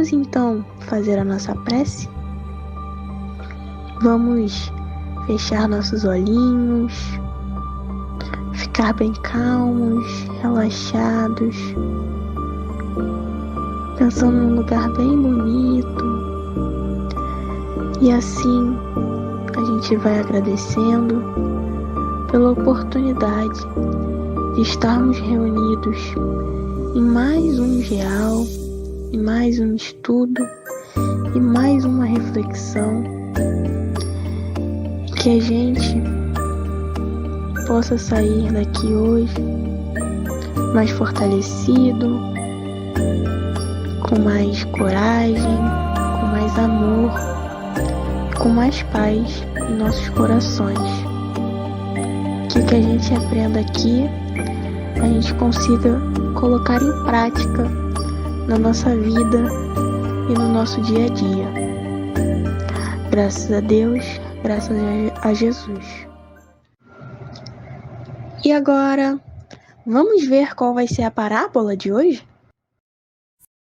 Vamos então fazer a nossa prece? Vamos fechar nossos olhinhos, ficar bem calmos, relaxados, pensando num lugar bem bonito. E assim a gente vai agradecendo pela oportunidade de estarmos reunidos em mais um GEAL, em mais um estudo e mais uma reflexão. Que a gente possa sair daqui hoje mais fortalecido, com mais coragem, com mais amor, com mais paz em nossos corações. Que o que a gente aprenda aqui, a gente consiga colocar em prática na nossa vida e no nosso dia a dia. Graças a Deus, graças a Jesus. E agora, vamos ver qual vai ser a parábola de hoje?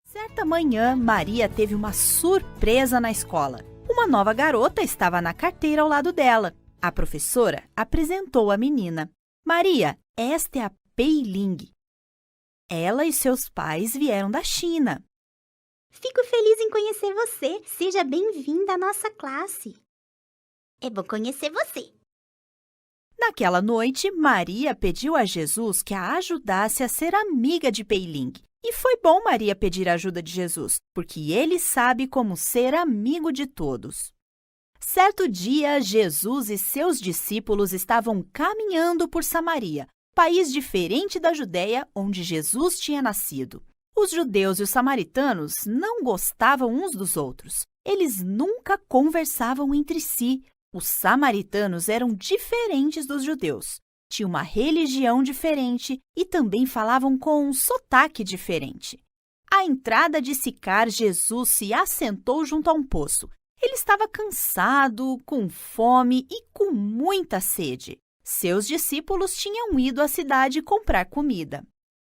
Certa manhã, Maria teve uma surpresa na escola. Uma nova garota estava na carteira ao lado dela. A professora apresentou a menina. Maria, esta é a Pei Ling. Ela e seus pais vieram da China. Fico feliz em conhecer você. Seja bem-vinda à nossa classe. É bom conhecer você. Naquela noite, Maria pediu a Jesus que a ajudasse a ser amiga de Pei Ling. E foi bom Maria pedir a ajuda de Jesus, porque ele sabe como ser amigo de todos. Certo dia, Jesus e seus discípulos estavam caminhando por Samaria, país diferente da Judéia, onde Jesus tinha nascido. Os judeus e os samaritanos não gostavam uns dos outros. Eles nunca conversavam entre si. Os samaritanos eram diferentes dos judeus. Tinham uma religião diferente e também falavam com um sotaque diferente. À entrada de Sicar, Jesus se assentou junto a um poço. Ele estava cansado, com fome e com muita sede. Seus discípulos tinham ido à cidade comprar comida.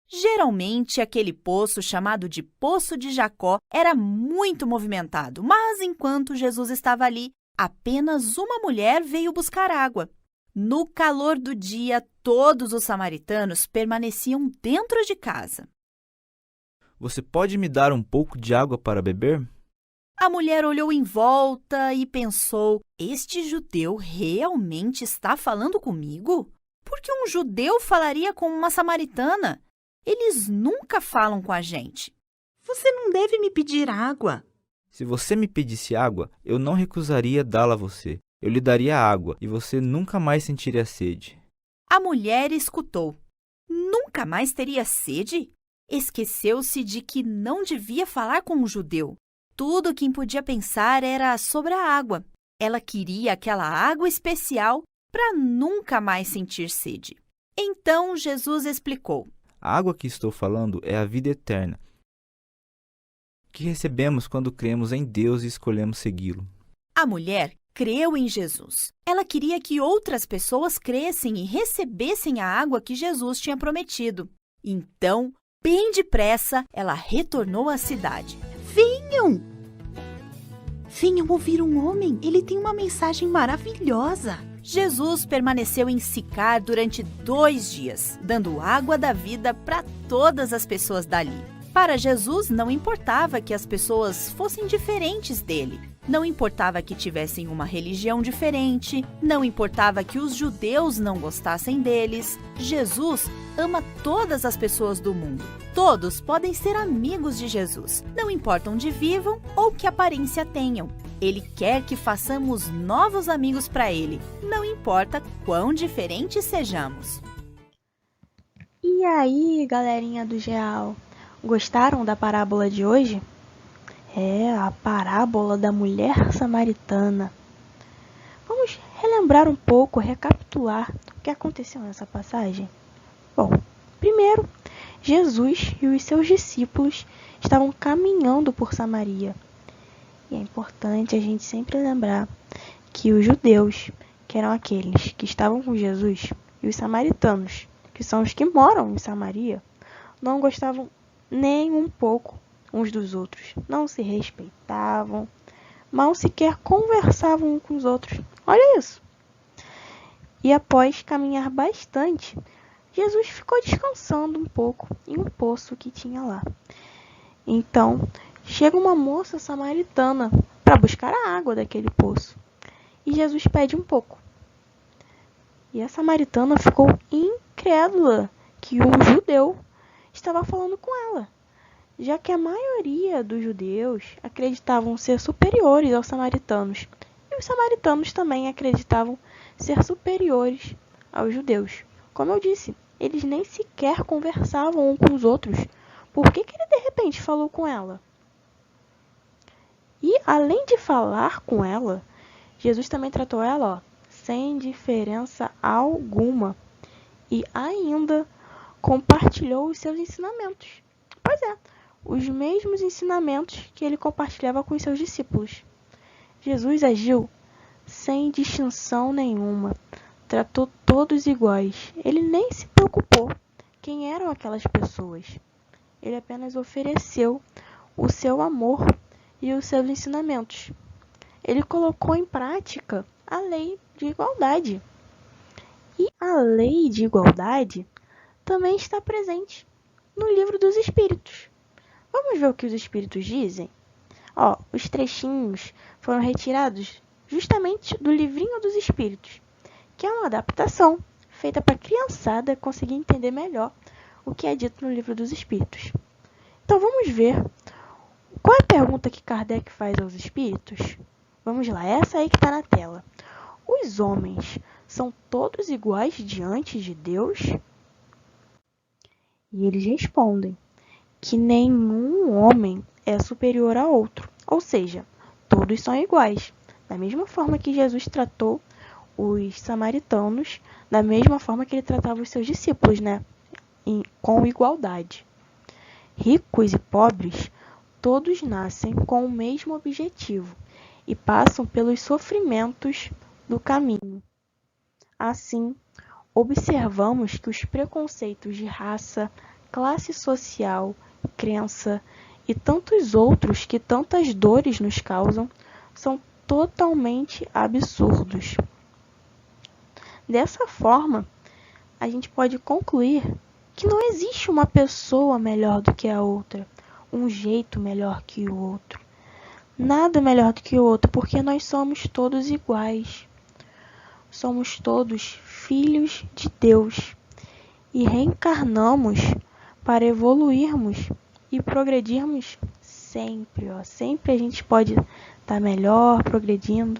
Geralmente, aquele poço, chamado de Poço de Jacó, era muito movimentado, mas enquanto Jesus estava ali, apenas uma mulher veio buscar água. No calor do dia, todos os samaritanos permaneciam dentro de casa. Você pode me dar um pouco de água para beber? A mulher olhou em volta e pensou, este judeu realmente está falando comigo? Por que um judeu falaria com uma samaritana? Eles nunca falam com a gente. Você não deve me pedir água. Se você me pedisse água, eu não recusaria dá-la a você. Eu lhe daria água e você nunca mais sentiria sede. A mulher escutou. Nunca mais teria sede? Esqueceu-se de que não devia falar com um judeu. Tudo o que podia pensar era sobre a água. Ela queria aquela água especial para nunca mais sentir sede. Então Jesus explicou. A água que estou falando é a vida eterna, que recebemos quando cremos em Deus e escolhemos segui-lo. A mulher creu em Jesus. Ela queria que outras pessoas crescem e recebessem a água que Jesus tinha prometido. Então, bem depressa, ela retornou à cidade. Venham! Venham ouvir um homem. Ele tem uma mensagem maravilhosa. Jesus permaneceu em Sicar durante 2 dias, dando água da vida para todas as pessoas dali. Para Jesus, não importava que as pessoas fossem diferentes dele. Não importava que tivessem uma religião diferente. Não importava que os judeus não gostassem deles. Jesus ama todas as pessoas do mundo. Todos podem ser amigos de Jesus, não importa onde vivam ou que aparência tenham. Ele quer que façamos novos amigos para ele, não importa quão diferentes sejamos. E aí, galerinha do GEAL, gostaram da parábola de hoje? É a parábola da mulher samaritana. Vamos relembrar um pouco, recapitular o que aconteceu nessa passagem? Bom, primeiro, Jesus e os seus discípulos estavam caminhando por Samaria. E é importante a gente sempre lembrar que os judeus, que eram aqueles que estavam com Jesus, e os samaritanos, que são os que moram em Samaria, não gostavam nem um pouco uns dos outros, não se respeitavam, mal sequer conversavam uns com os outros. Olha isso! E após caminhar bastante, Jesus ficou descansando um pouco em um poço que tinha lá. Então, chega uma moça samaritana para buscar a água daquele poço. E Jesus pede um pouco. E a samaritana ficou incrédula que um judeu estava falando com ela, já que a maioria dos judeus acreditavam ser superiores aos samaritanos. E os samaritanos também acreditavam ser superiores aos judeus. Como eu disse, eles nem sequer conversavam uns com os outros. Por que ele de repente falou com ela? E além de falar com ela, Jesus também tratou ela, sem diferença alguma. E ainda compartilhou os seus ensinamentos. Pois é, os mesmos ensinamentos que ele compartilhava com os seus discípulos. Jesus agiu sem distinção nenhuma. Tratou todos iguais. Ele nem se preocupou quem eram aquelas pessoas. Ele apenas ofereceu o seu amor e os seus ensinamentos. Ele colocou em prática a lei de igualdade. E a lei de igualdade também está presente no livro dos Espíritos. Vamos ver o que os Espíritos dizem? Os trechinhos foram retirados justamente do livrinho dos Espíritos, que é uma adaptação feita para a criançada conseguir entender melhor o que é dito no livro dos Espíritos. Então vamos ver qual é a pergunta que Kardec faz aos Espíritos. Vamos lá, essa aí que está na tela. Os homens são todos iguais diante de Deus? E eles respondem que nenhum homem é superior a outro, ou seja, todos são iguais. Da mesma forma que Jesus tratou os samaritanos, da mesma forma que ele tratava os seus discípulos, com igualdade. Ricos e pobres, todos nascem com o mesmo objetivo e passam pelos sofrimentos do caminho. Assim, observamos que os preconceitos de raça, classe social, crença e tantos outros que tantas dores nos causam são totalmente absurdos. Dessa forma, a gente pode concluir que não existe uma pessoa melhor do que a outra, um jeito melhor que o outro, nada melhor do que o outro, porque nós somos todos iguais. Somos todos filhos de Deus e reencarnamos para evoluirmos e progredirmos sempre. Sempre a gente pode estar melhor, progredindo.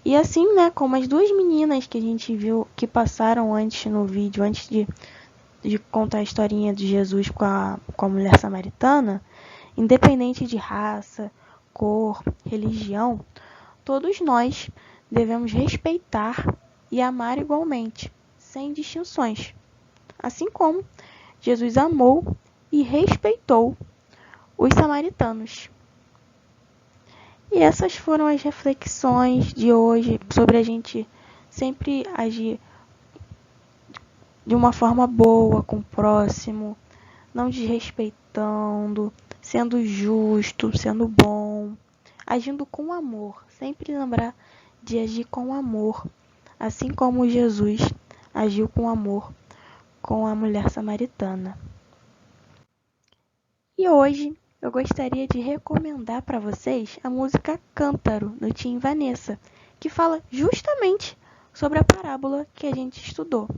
E assim, como as duas meninas que a gente viu que passaram antes no vídeo, antes de contar a historinha de Jesus com a mulher samaritana, independente de raça, cor, religião, todos nós devemos respeitar e amar igualmente, sem distinções. Assim como Jesus amou e respeitou os samaritanos. E essas foram as reflexões de hoje sobre a gente sempre agir de uma forma boa com o próximo, não desrespeitando, sendo justo, sendo bom, agindo com amor. Sempre lembrar de agir com amor, assim como Jesus agiu com amor com a mulher samaritana. E hoje eu gostaria de recomendar para vocês a música Cântaro, do Tim Vanessa, que fala justamente sobre a parábola que a gente estudou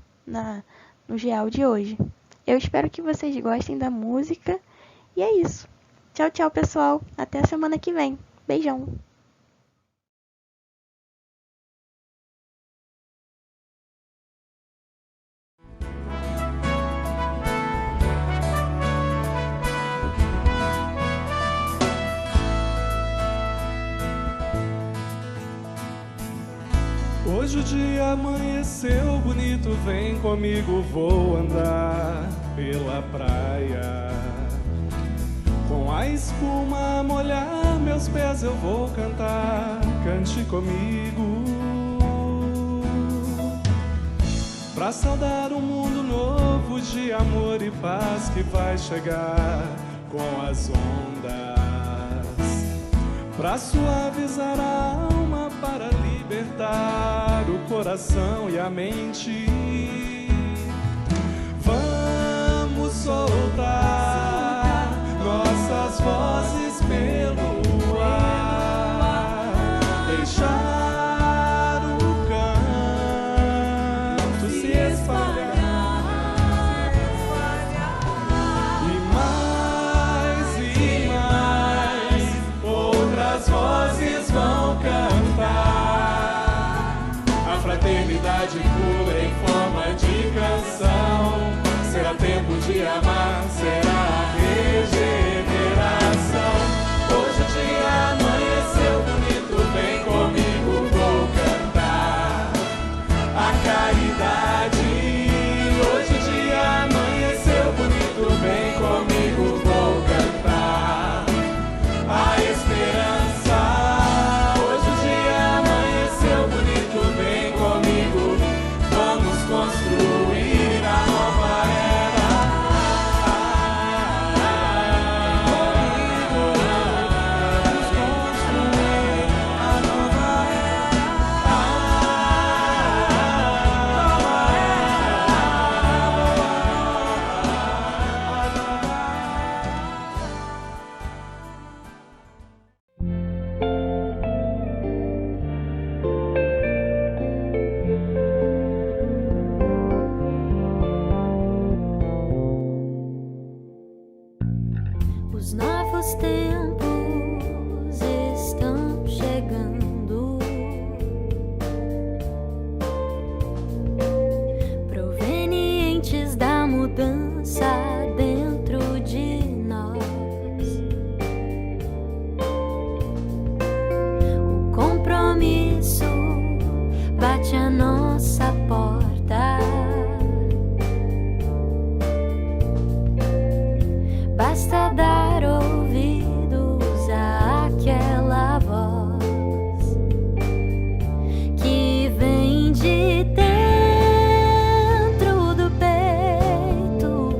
no GEAL de hoje. Eu espero que vocês gostem da música. E é isso. Tchau, tchau, pessoal. Até a semana que vem. Beijão. Hoje o dia amanheceu bonito, vem comigo, vou andar pela praia. Com a espuma a molhar meus pés eu vou cantar, cante comigo. Pra saudar um mundo novo de amor e paz que vai chegar. com as ondas, pra suavizar a alma, para libertar o coração e a mente. Vamos soltar nossas vozes pelo ar, deixar o canto se espalhar, e mais outras vozes vão cantar a fraternidade pura em forma de canção. Será tempo de amar, será a regeneração. Hoje o dia amanheceu bonito, vem comigo, vou cantar a caridade. Hoje o dia amanheceu bonito, vem comigo, vou cantar a esperança. Hoje o dia amanheceu bonito, vem comigo, vamos construir a nova era. Os novos tempos estão chegando, provenientes da mudança dentro de nós. O compromisso bate à nossa porta. Basta dar ouvidos àquela voz que vem de dentro do peito,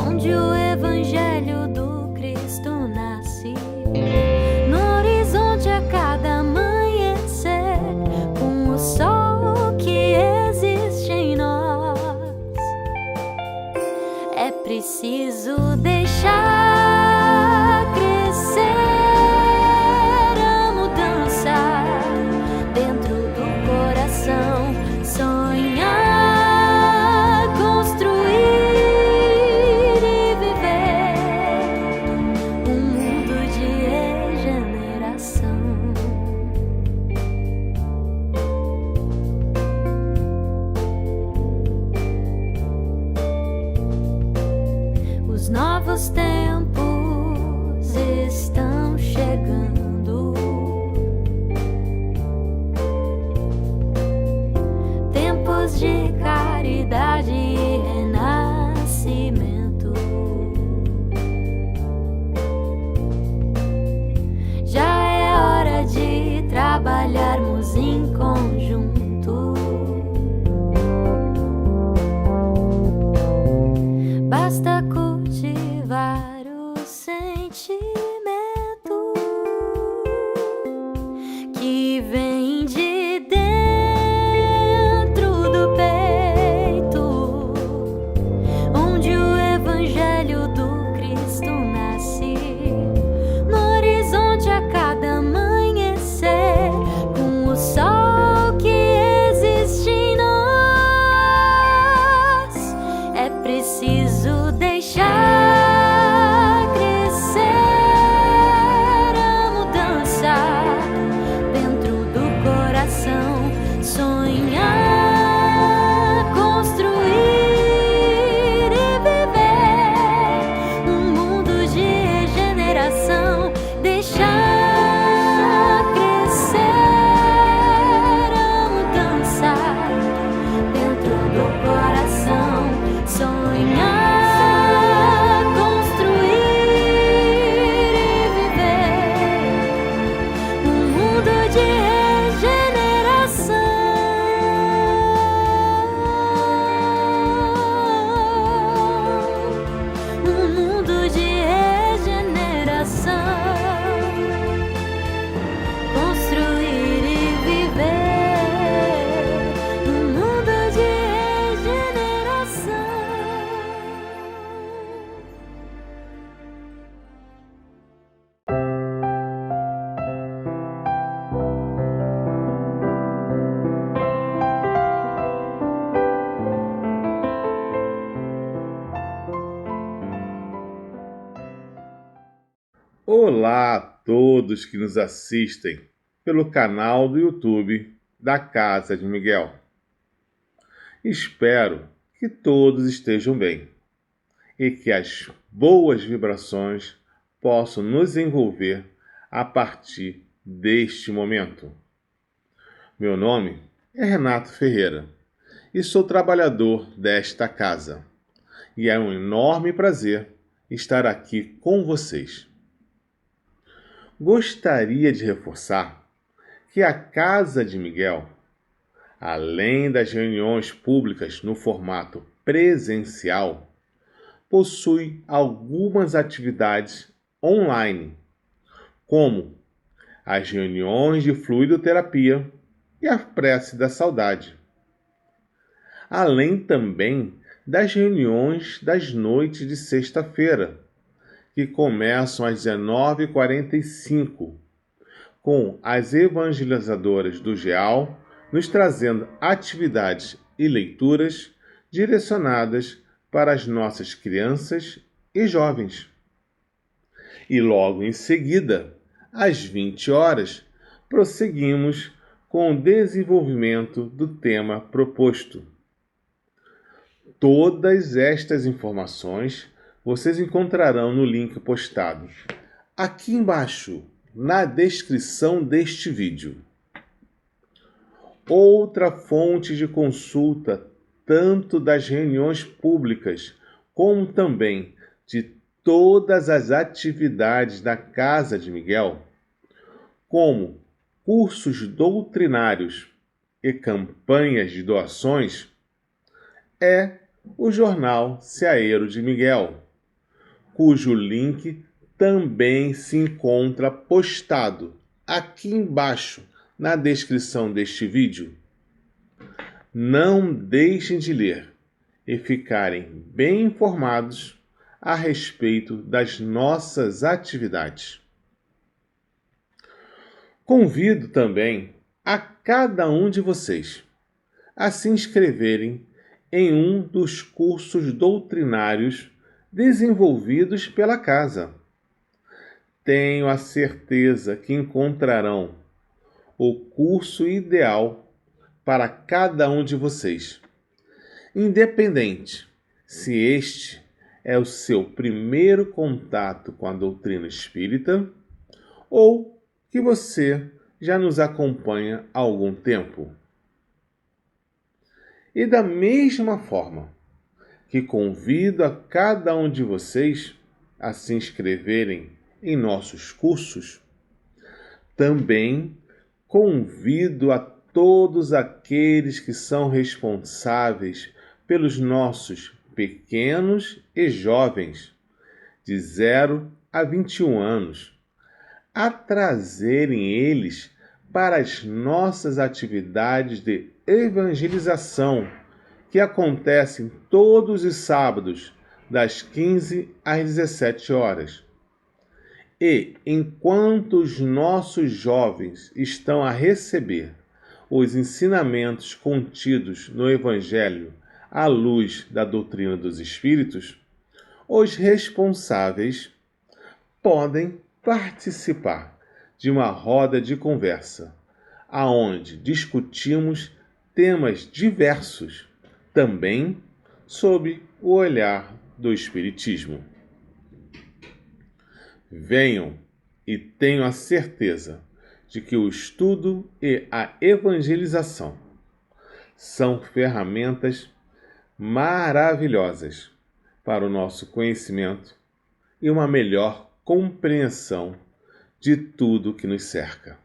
onde o Evangelho do Cristo nasce. No horizonte a cada amanhecer, com o sol que existe em nós. É preciso deixar crescer a mudança dentro do coração, sonhar, construir e viver um mundo de regeneração. Os novos tempos estão chegando, tempos de caridade e renascimento. Já é hora de trabalharmos em conjunto. Basta cultivar o sentimento que vem de dentro do peito, onde o Evangelho do Cristo nasce. No horizonte a cada amanhecer, com o sol que existe em nós. É preciso deixar crescer a mudança dentro do Olá a todos que nos assistem pelo canal do YouTube da Casa de Miguel. Espero que todos estejam bem e que as boas vibrações possam nos envolver a partir deste momento. Meu nome é Renato Ferreira e sou trabalhador desta casa. E é um enorme prazer estar aqui com vocês. Gostaria de reforçar que a Casa de Miguel, além das reuniões públicas no formato presencial, possui algumas atividades online, como as reuniões de fluidoterapia e a prece da saudade, além também das reuniões das noites de sexta-feira, que começam às 19h45, com as evangelizadoras do GEAL nos trazendo atividades e leituras direcionadas para as nossas crianças e jovens. E logo em seguida, às 20 horas, prosseguimos com o desenvolvimento do tema proposto. Todas estas informações vocês encontrarão no link postado aqui embaixo, na descrição deste vídeo. Outra fonte de consulta, tanto das reuniões públicas, como também de todas as atividades da Casa de Miguel, como cursos doutrinários e campanhas de doações, é o Jornal Seaeiro de Miguel, cujo link também se encontra postado aqui embaixo na descrição deste vídeo. Não deixem de ler e ficarem bem informados a respeito das nossas atividades. Convido também a cada um de vocês a se inscreverem em um dos cursos doutrinários desenvolvidos pela casa. Tenho a certeza que encontrarão o curso ideal para cada um de vocês, independente se este é o seu primeiro contato com a doutrina espírita ou que você já nos acompanha há algum tempo. E da mesma forma que convido a cada um de vocês a se inscreverem em nossos cursos, também convido a todos aqueles que são responsáveis pelos nossos pequenos e jovens, de 0 a 21 anos, a trazerem eles para as nossas atividades de evangelização, que acontecem todos os sábados, das 15 às 17 horas. E, enquanto os nossos jovens estão a receber os ensinamentos contidos no Evangelho à luz da doutrina dos Espíritos, os responsáveis podem participar de uma roda de conversa, aonde discutimos temas diversos, também sob o olhar do Espiritismo. Venham e tenho a certeza de que o estudo e a evangelização são ferramentas maravilhosas para o nosso conhecimento e uma melhor compreensão de tudo que nos cerca.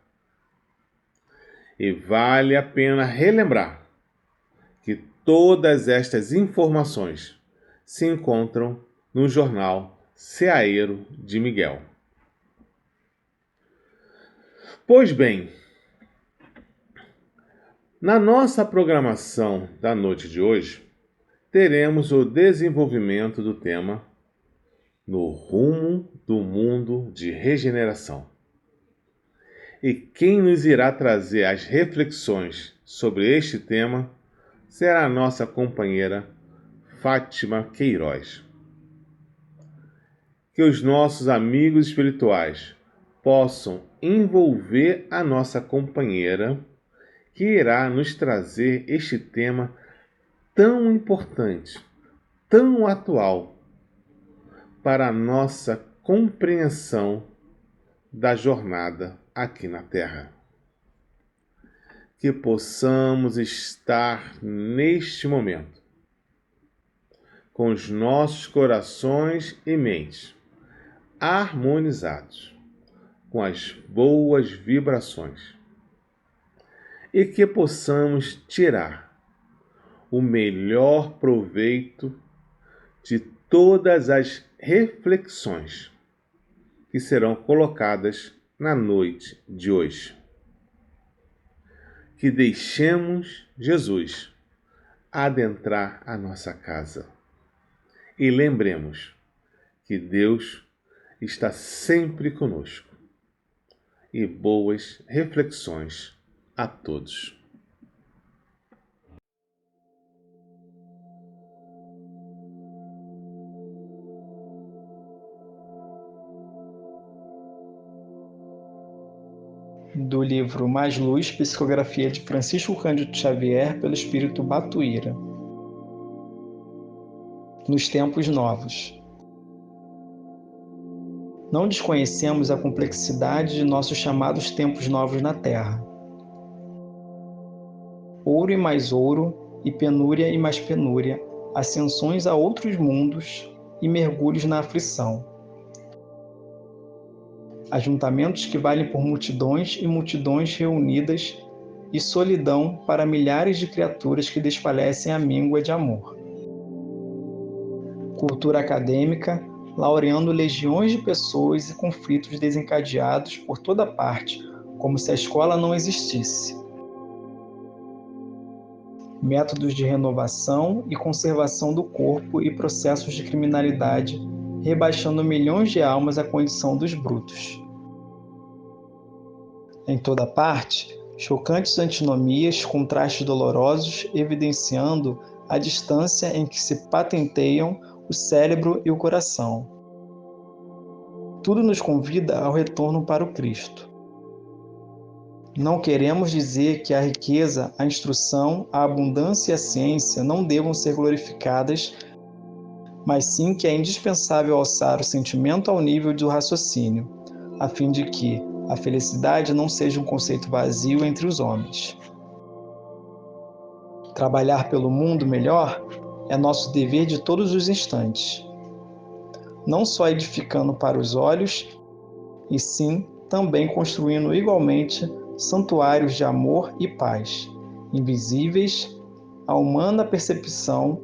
E vale a pena relembrar que todas estas informações se encontram no Jornal Seaeiro de Miguel. Pois bem, na nossa programação da noite de hoje, teremos o desenvolvimento do tema No Rumo do Mundo de Regeneração. E quem nos irá trazer as reflexões sobre este tema será a nossa companheira Fátima Queiroz. Que os nossos amigos espirituais possam envolver a nossa companheira, que irá nos trazer este tema tão importante, tão atual, para a nossa compreensão da jornada aqui na Terra. Que possamos estar neste momento com os nossos corações e mentes harmonizados com as boas vibrações e que possamos tirar o melhor proveito de todas as reflexões que serão colocadas na noite de hoje. Que deixemos Jesus adentrar a nossa casa e lembremos que Deus está sempre conosco. E boas reflexões a todos. Do livro Mais Luz, psicografia de Francisco Cândido Xavier pelo Espírito Batuíra. Nos tempos novos. Não desconhecemos a complexidade de nossos chamados tempos novos na Terra. Ouro e mais ouro, e penúria e mais penúria, ascensões a outros mundos e mergulhos na aflição. Ajuntamentos que valem por multidões e multidões reunidas e solidão para milhares de criaturas que desfalecem à míngua de amor. Cultura acadêmica, laureando legiões de pessoas e conflitos desencadeados por toda parte, como se a escola não existisse. Métodos de renovação e conservação do corpo e processos de criminalidade, rebaixando milhões de almas à condição dos brutos. Em toda parte, chocantes antinomias, contrastes dolorosos, evidenciando a distância em que se patenteiam o cérebro e o coração. Tudo nos convida ao retorno para o Cristo. Não queremos dizer que a riqueza, a instrução, a abundância e a ciência não devam ser glorificadas, mas sim que é indispensável alçar o sentimento ao nível do raciocínio, a fim de que a felicidade não seja um conceito vazio entre os homens. Trabalhar pelo mundo melhor é nosso dever de todos os instantes, não só edificando para os olhos, e sim também construindo igualmente santuários de amor e paz, invisíveis à humana percepção,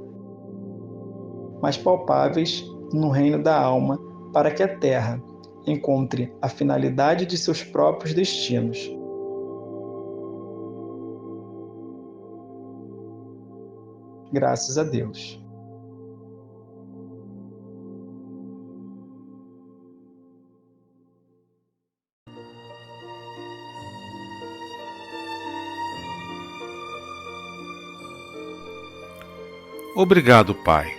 mas palpáveis no reino da alma, para que a Terra encontre a finalidade de seus próprios destinos. Graças a Deus. Obrigado, Pai,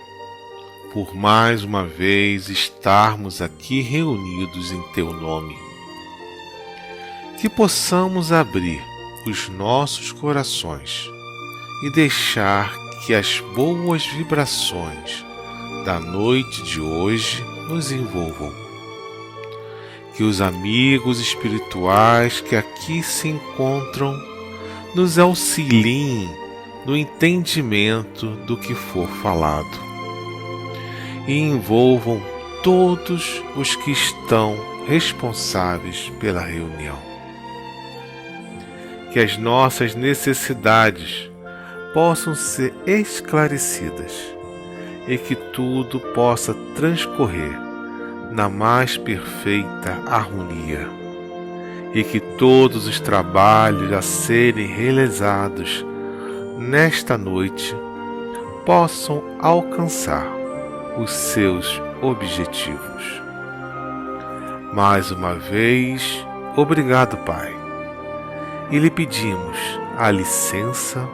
por mais uma vez estarmos aqui reunidos em Teu nome. Que possamos abrir os nossos corações e deixar que as boas vibrações da noite de hoje nos envolvam. Que os amigos espirituais que aqui se encontram nos auxiliem no entendimento do que for falado e envolvam todos os que estão responsáveis pela reunião. Que as nossas necessidades possam ser esclarecidas e que tudo possa transcorrer na mais perfeita harmonia e que todos os trabalhos a serem realizados nesta noite possam alcançar os seus objetivos. Mais uma vez, obrigado, Pai, e lhe pedimos a licença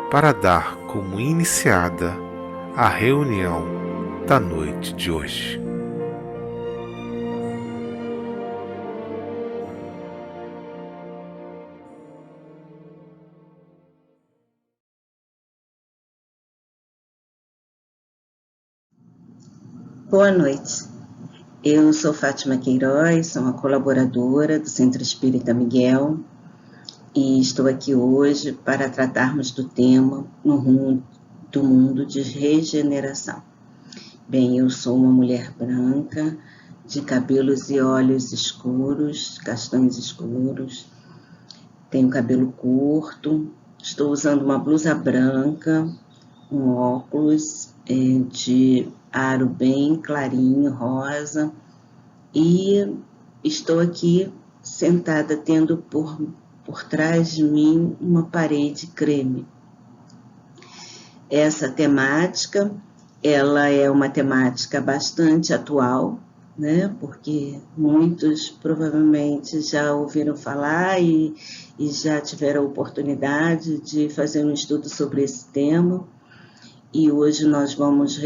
para dar como iniciada a reunião da noite de hoje. Boa noite. Eu sou Fátima Queiroz, sou uma colaboradora do Centro Espírita Miguel e estou aqui hoje para tratarmos do tema no rumo do mundo de regeneração. Bem, eu sou uma mulher branca, de cabelos e olhos escuros, castanhos escuros, tenho cabelo curto, estou usando uma blusa branca, um óculos de aro bem clarinho, rosa, e estou aqui sentada tendo por trás de mim uma parede creme. Essa temática, ela é uma temática bastante atual, né? Porque muitos provavelmente já ouviram falar e já tiveram a oportunidade de fazer um estudo sobre esse tema. E hoje nós vamos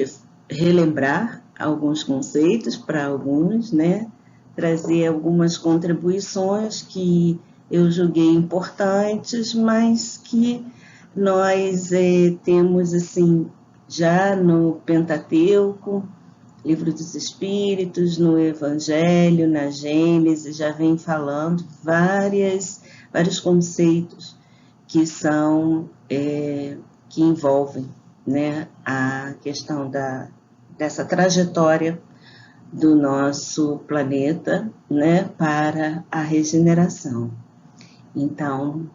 relembrar alguns conceitos para alguns, né? Trazer algumas contribuições que eu julguei importantes, mas que nós temos assim já no Pentateuco, Livro dos Espíritos, no Evangelho, na Gênesis, já vem falando vários conceitos que são que envolvem, né, a questão dessa trajetória do nosso planeta, né, para a regeneração. Então,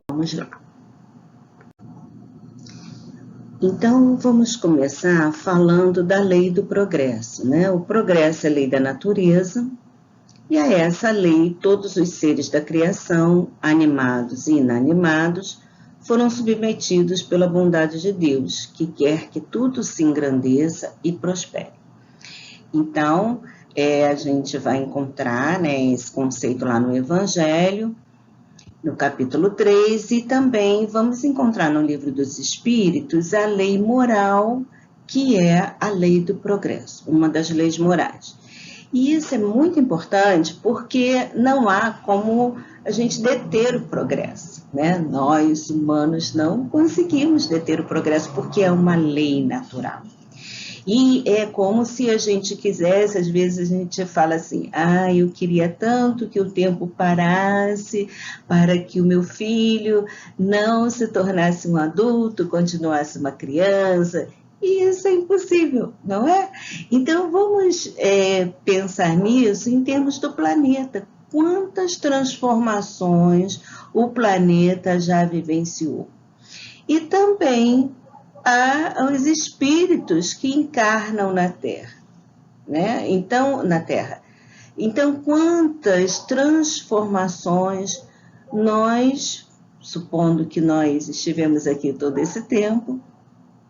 vamos lá. Então, vamos começar falando da lei do progresso, né? O progresso é a lei da natureza, e a essa lei todos os seres da criação, animados e inanimados, foram submetidos pela bondade de Deus, que quer que tudo se engrandeça e prospere. Então, a gente vai encontrar, né, esse conceito lá no Evangelho, no capítulo 3, e também vamos encontrar no Livro dos Espíritos a lei moral, que é a lei do progresso, uma das leis morais. E isso é muito importante porque não há como a gente deter o progresso, né? Nós, humanos, não conseguimos deter o progresso porque é uma lei natural. E é como se a gente quisesse, às vezes a gente fala assim, eu queria tanto que o tempo parasse para que o meu filho não se tornasse um adulto, continuasse uma criança. E isso é impossível, não é? Então, vamos pensar nisso em termos do planeta. Quantas transformações o planeta já vivenciou? E também há os espíritos que encarnam na Terra, né? Então, na Terra. Então, quantas transformações nós, supondo que nós estivemos aqui todo esse tempo,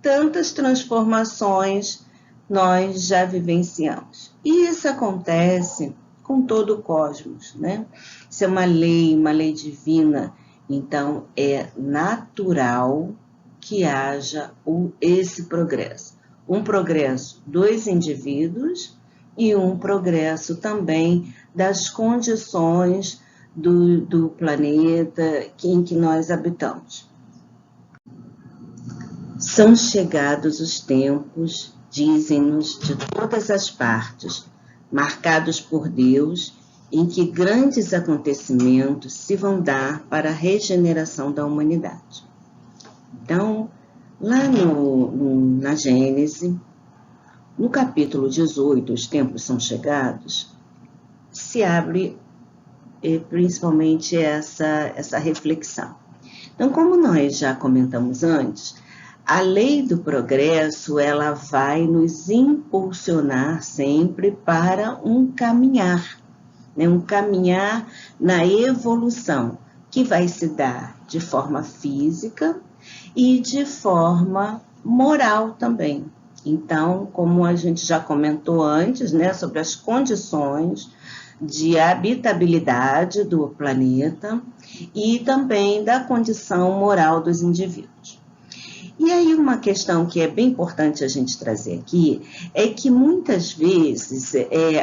tantas transformações nós já vivenciamos. E isso acontece com todo o cosmos, né? Isso é uma lei divina. Então, é natural que haja esse progresso. Um progresso dos indivíduos e um progresso também das condições do planeta em que nós habitamos. São chegados os tempos, dizem-nos de todas as partes, marcados por Deus, em que grandes acontecimentos se vão dar para a regeneração da humanidade. Então, lá na Gênesis, no capítulo 18, os tempos são chegados, se abre principalmente essa reflexão. Então, como nós já comentamos antes, a lei do progresso, ela vai nos impulsionar sempre para um caminhar, né? Um caminhar na evolução, que vai se dar de forma física e de forma moral também. Então, como a gente já comentou antes, né, sobre as condições de habitabilidade do planeta e também da condição moral dos indivíduos. E aí uma questão que é bem importante a gente trazer aqui é que muitas vezes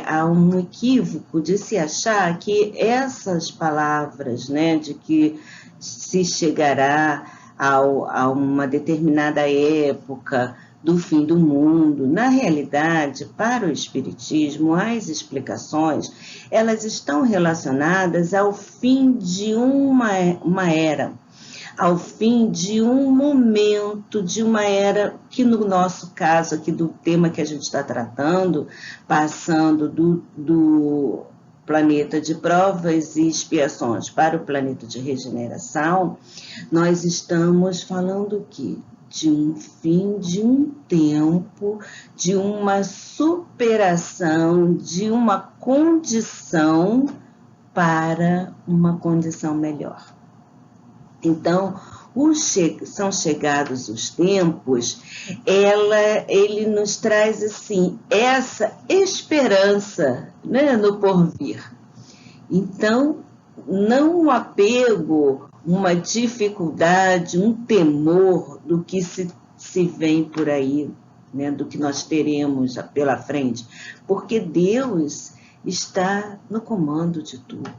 há um equívoco de se achar que essas palavras, né, de que se chegará a uma determinada época do fim do mundo. Na realidade, para o Espiritismo, as explicações, elas estão relacionadas ao fim de uma era, ao fim de um momento, de uma era que, no nosso caso aqui do tema que a gente está tratando, passando do planeta de provas e expiações para o planeta de regeneração, nós estamos falando o quê? De um fim de um tempo, de uma superação, de uma condição para uma condição melhor. Então, são chegados os tempos, ele nos traz assim, essa esperança, né, no porvir. Então, não um apego, uma dificuldade, um temor do que se vem por aí, né, do que nós teremos pela frente, porque Deus está no comando de tudo.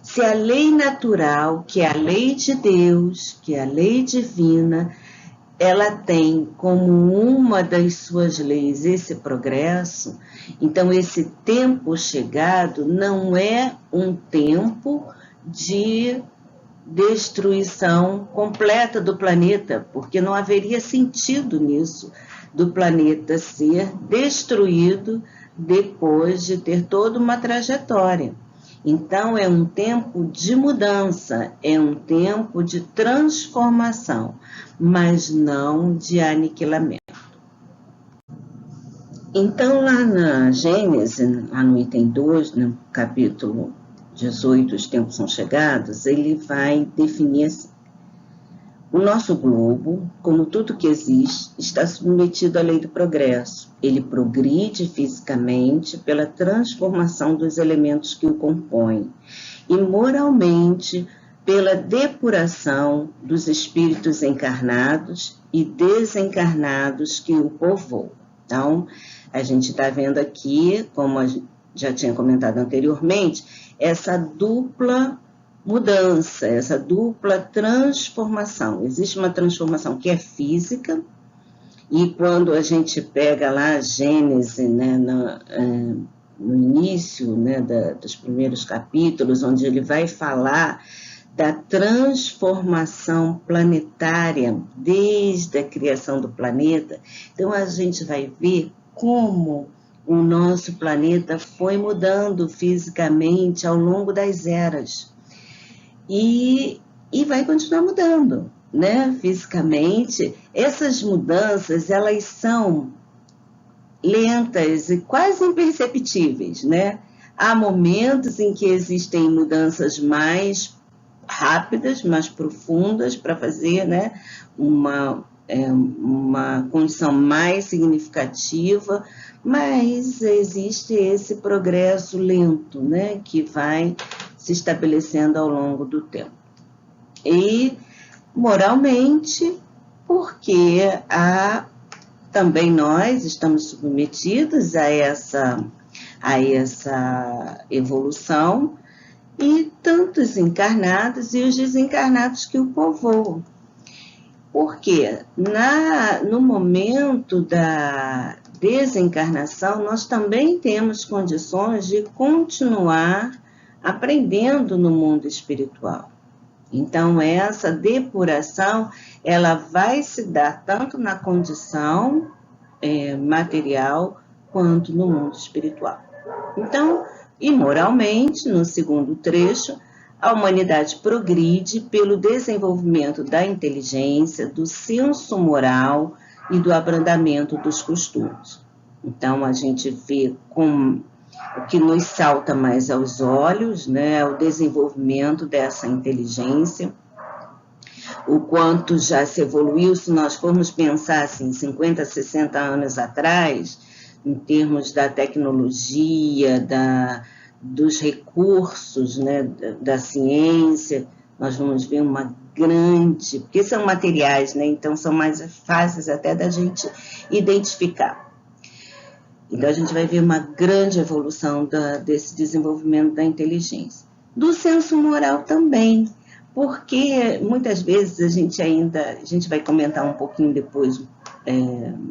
Se a lei natural, que é a lei de Deus, que é a lei divina, ela tem como uma das suas leis esse progresso, então esse tempo chegado não é um tempo de destruição completa do planeta, porque não haveria sentido nisso, do planeta ser destruído depois de ter toda uma trajetória. Então, é um tempo de mudança, é um tempo de transformação, mas não de aniquilamento. Então, lá na Gênesis, lá no item 2, no capítulo 18, os tempos são chegados, ele vai definir assim: o nosso globo, como tudo que existe, está submetido à lei do progresso. Ele progride fisicamente pela transformação dos elementos que o compõem e moralmente pela depuração dos espíritos encarnados e desencarnados que o povoam. Então, a gente está vendo aqui, como já tinha comentado anteriormente, essa dupla mudança, essa dupla transformação. Existe uma transformação que é física, e quando a gente pega lá a Gênesis, né, no início, né, dos primeiros capítulos, onde ele vai falar da transformação planetária desde a criação do planeta, então a gente vai ver como o nosso planeta foi mudando fisicamente ao longo das eras. E vai continuar mudando, né? Fisicamente. Essas mudanças, elas são lentas e quase imperceptíveis, né? Há momentos em que existem mudanças mais rápidas, mais profundas, para fazer, né, uma condição mais significativa, mas existe esse progresso lento, né, que vai se estabelecendo ao longo do tempo. E, moralmente, porque também nós estamos submetidos a essa evolução, e tanto os encarnados e os desencarnados que o povoam. Porque no momento da desencarnação, nós também temos condições de continuar aprendendo no mundo espiritual. Então, essa depuração, ela vai se dar tanto na condição material, quanto no mundo espiritual. Então, e moralmente, no segundo trecho, a humanidade progride pelo desenvolvimento da inteligência, do senso moral e do abrandamento dos costumes. Então, a gente vê com o que nos salta mais aos olhos, né, o desenvolvimento dessa inteligência, o quanto já se evoluiu, se nós formos pensar assim, 50, 60 anos atrás, em termos da tecnologia, dos recursos, né, da ciência, nós vamos ver uma grande, porque são materiais, né, então são mais fáceis até da gente identificar. Então a gente vai ver uma grande evolução desse desenvolvimento da inteligência. Do senso moral também, porque muitas vezes a gente vai comentar um pouquinho depois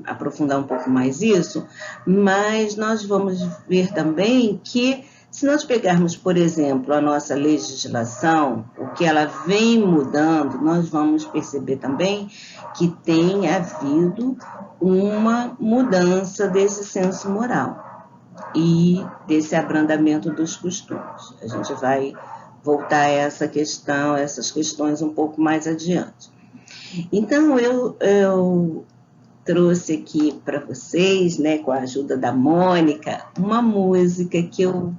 aprofundar um pouco mais isso, mas nós vamos ver também que, se nós pegarmos, por exemplo, a nossa legislação, o que ela vem mudando, nós vamos perceber também que tem havido uma mudança desse senso moral e desse abrandamento dos costumes. A gente vai voltar a essas questões um pouco mais adiante. Então, eu trouxe aqui para vocês, né, com a ajuda da Mônica, uma música que eu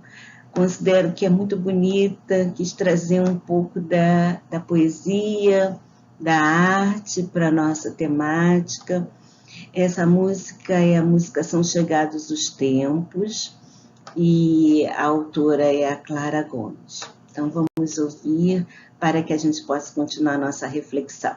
considero que é muito bonita, quis trazer um pouco da poesia, da arte para a nossa temática. Essa música é a música São Chegados os Tempos, e a autora é a Clara Gomes. Então, vamos ouvir para que a gente possa continuar a nossa reflexão.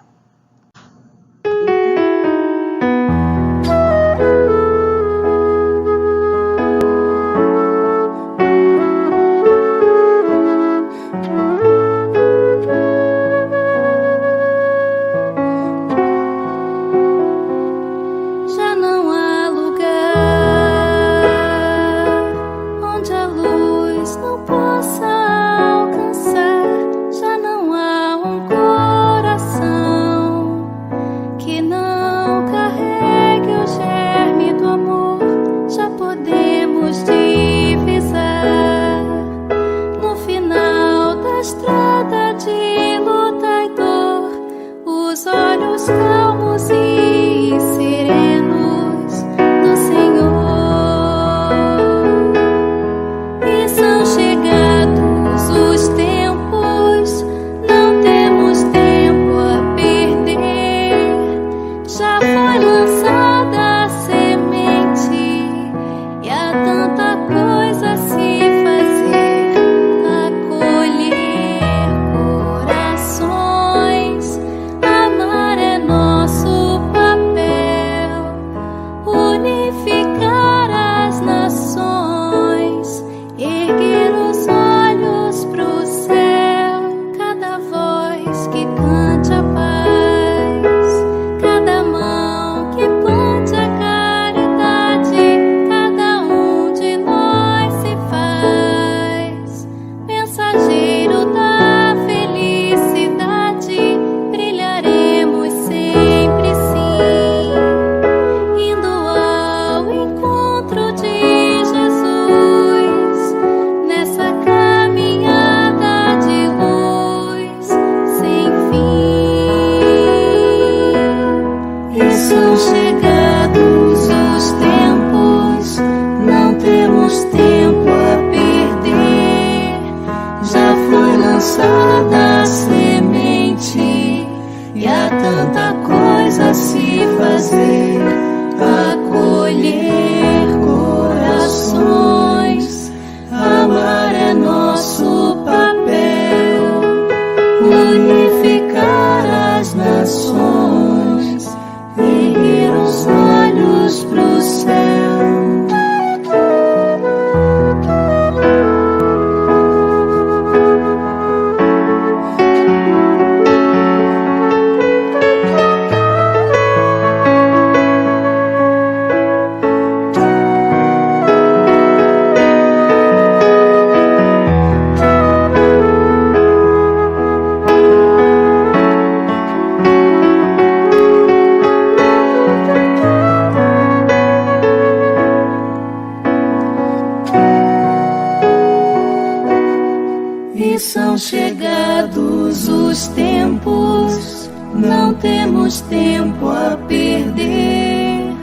São chegados os tempos, não temos tempo a perder.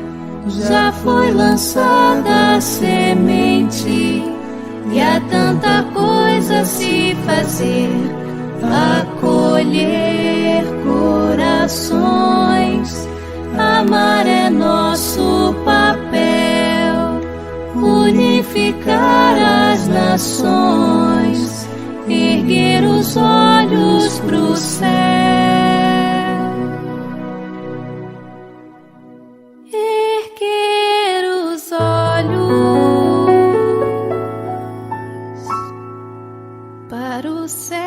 Já foi lançada a semente e há tanta coisa a se fazer. Acolher corações, amar é nosso papel. Unificar as nações, erguer os olhos pro céu. Erguer os olhos para o céu.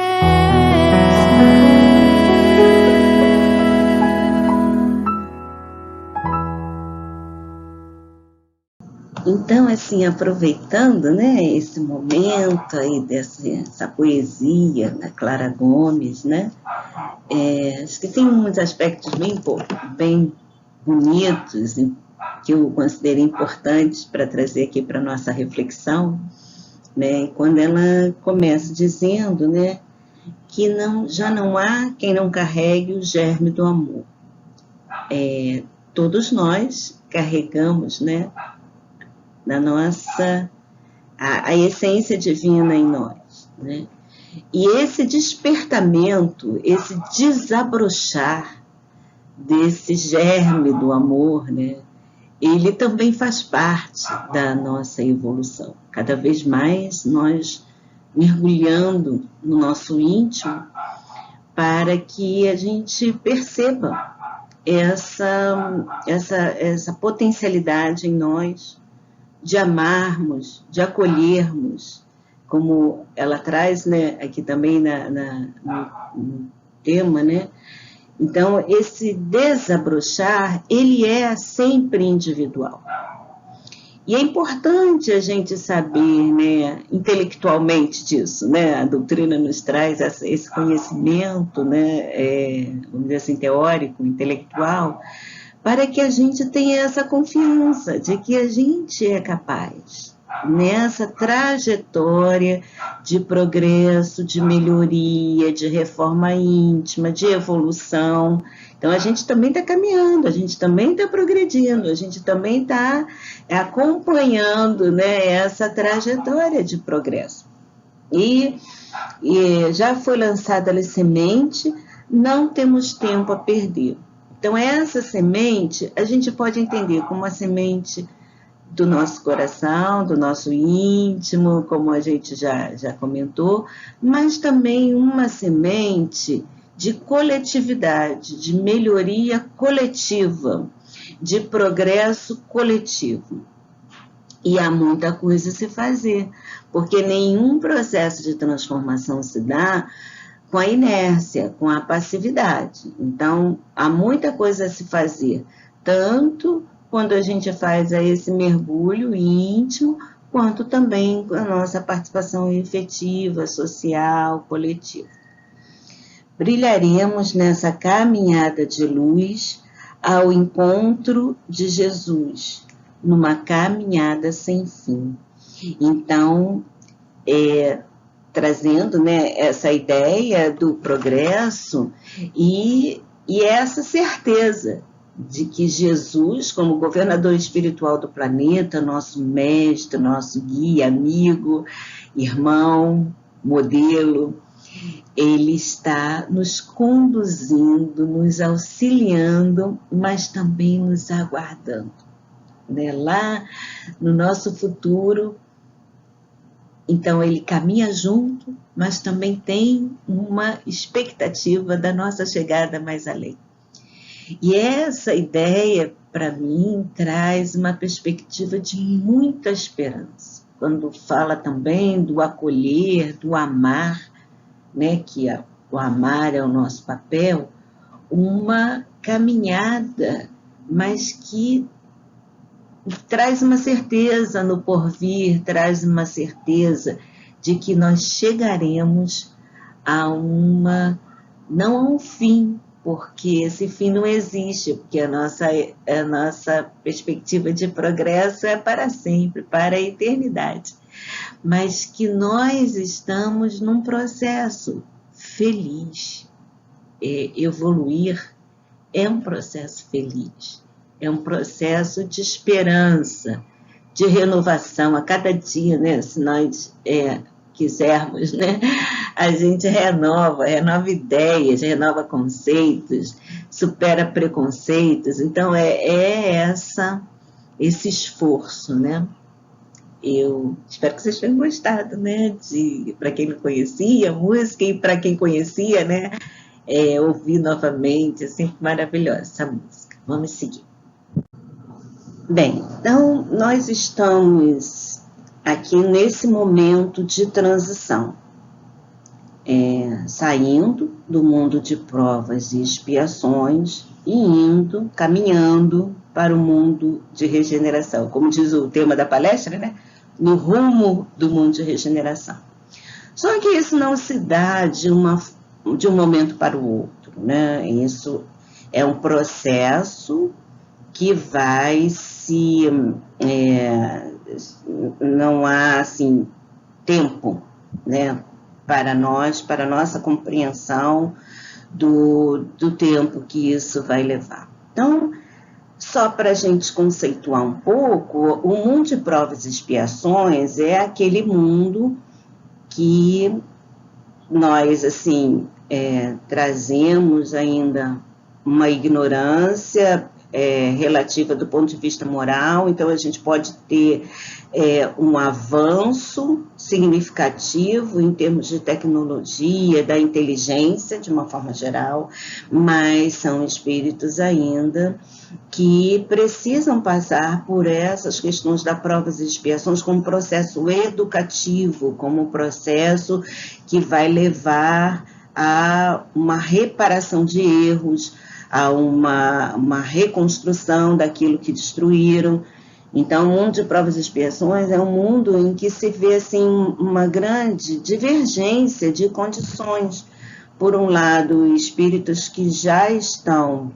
Então, assim, aproveitando, né, esse momento aí dessa poesia da Clara Gomes, né, acho que tem uns aspectos bem bonitos que eu considerei importantes para trazer aqui para a nossa reflexão, né, quando ela começa dizendo, né, que já não há quem não carregue o germe do amor. Todos nós carregamos, né, a essência divina em nós, né? E esse despertamento, esse desabrochar desse germe do amor, né, ele também faz parte da nossa evolução. Cada vez mais nós mergulhando no nosso íntimo para que a gente perceba essa potencialidade em nós de amarmos, de acolhermos, como ela traz, né, aqui também no tema, né? Então, esse desabrochar, ele é sempre individual. E é importante a gente saber, né, intelectualmente disso, né? A doutrina nos traz esse conhecimento, né, vamos dizer assim, teórico, intelectual, para que a gente tenha essa confiança de que a gente é capaz, nessa trajetória de progresso, de melhoria, de reforma íntima, de evolução. Então, a gente também está caminhando, a gente também está progredindo, a gente também está acompanhando, né, essa trajetória de progresso. E já foi lançada a semente, não temos tempo a perder. Então, essa semente, a gente pode entender como a semente do nosso coração, do nosso íntimo, como a gente já comentou, mas também uma semente de coletividade, de melhoria coletiva, de progresso coletivo. E há muita coisa a se fazer, porque nenhum processo de transformação se dá com a inércia, com a passividade. Então, há muita coisa a se fazer, tanto quando a gente faz esse mergulho íntimo, quanto também com a nossa participação efetiva, social, coletiva. Brilharemos nessa caminhada de luz ao encontro de Jesus, numa caminhada sem fim. Então, trazendo, né, essa ideia do progresso e essa certeza de que Jesus, como governador espiritual do planeta, nosso mestre, nosso guia, amigo, irmão, modelo, ele está nos conduzindo, nos auxiliando, mas também nos aguardando, né? Lá no nosso futuro. Então, ele caminha junto, mas também tem uma expectativa da nossa chegada mais além. E essa ideia, para mim, traz uma perspectiva de muita esperança. Quando fala também do acolher, do amar, né, que o amar é o nosso papel, uma caminhada, mas que traz uma certeza no porvir, traz uma certeza de que nós chegaremos não a um fim, porque esse fim não existe, porque a nossa perspectiva de progresso é para sempre, para a eternidade, mas que nós estamos num processo feliz. Evoluir é um processo feliz. É um processo de esperança, de renovação a cada dia, né? Se nós quisermos, né? A gente renova ideias, renova conceitos, supera preconceitos. Então, esse esforço, né? Eu espero que vocês tenham gostado, né? Para quem não conhecia a música e para quem conhecia, né? Ouvir novamente, é sempre maravilhosa essa música. Vamos seguir. Bem, então nós estamos aqui nesse momento de transição. saindo do mundo de provas e expiações e caminhando para o mundo de regeneração, como diz o tema da palestra, né? No rumo do mundo de regeneração. Só que isso não se dá de um momento para o outro, né? Isso é um processo que vai não há, assim, tempo, né? Para nós, para a nossa compreensão do tempo que isso vai levar. Então, só para a gente conceituar um pouco, o mundo de provas e expiações é aquele mundo que nós, assim, trazemos ainda uma ignorância relativa do ponto de vista moral, então a gente pode ter um avanço significativo em termos de tecnologia, da inteligência, de uma forma geral, mas são espíritos ainda que precisam passar por essas questões das provas e expiações como processo educativo, como processo que vai levar a uma reparação de erros, a uma reconstrução daquilo que destruíram. Então, o mundo de provas e expiações é um mundo em que se vê assim, uma grande divergência de condições. Por um lado, espíritos que já estão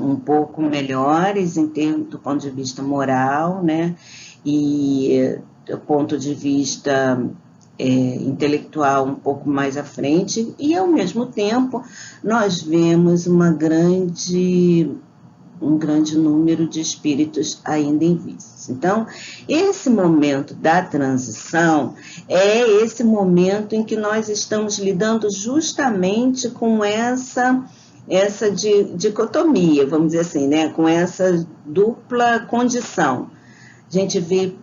um pouco melhores em termos do ponto de vista moral, né? E do ponto de vista intelectual um pouco mais à frente, e ao mesmo tempo nós vemos um grande número de espíritos ainda em vícios. Então, esse momento da transição é esse momento em que nós estamos lidando justamente com essa dicotomia, vamos dizer assim, né? Com essa dupla condição. A gente vê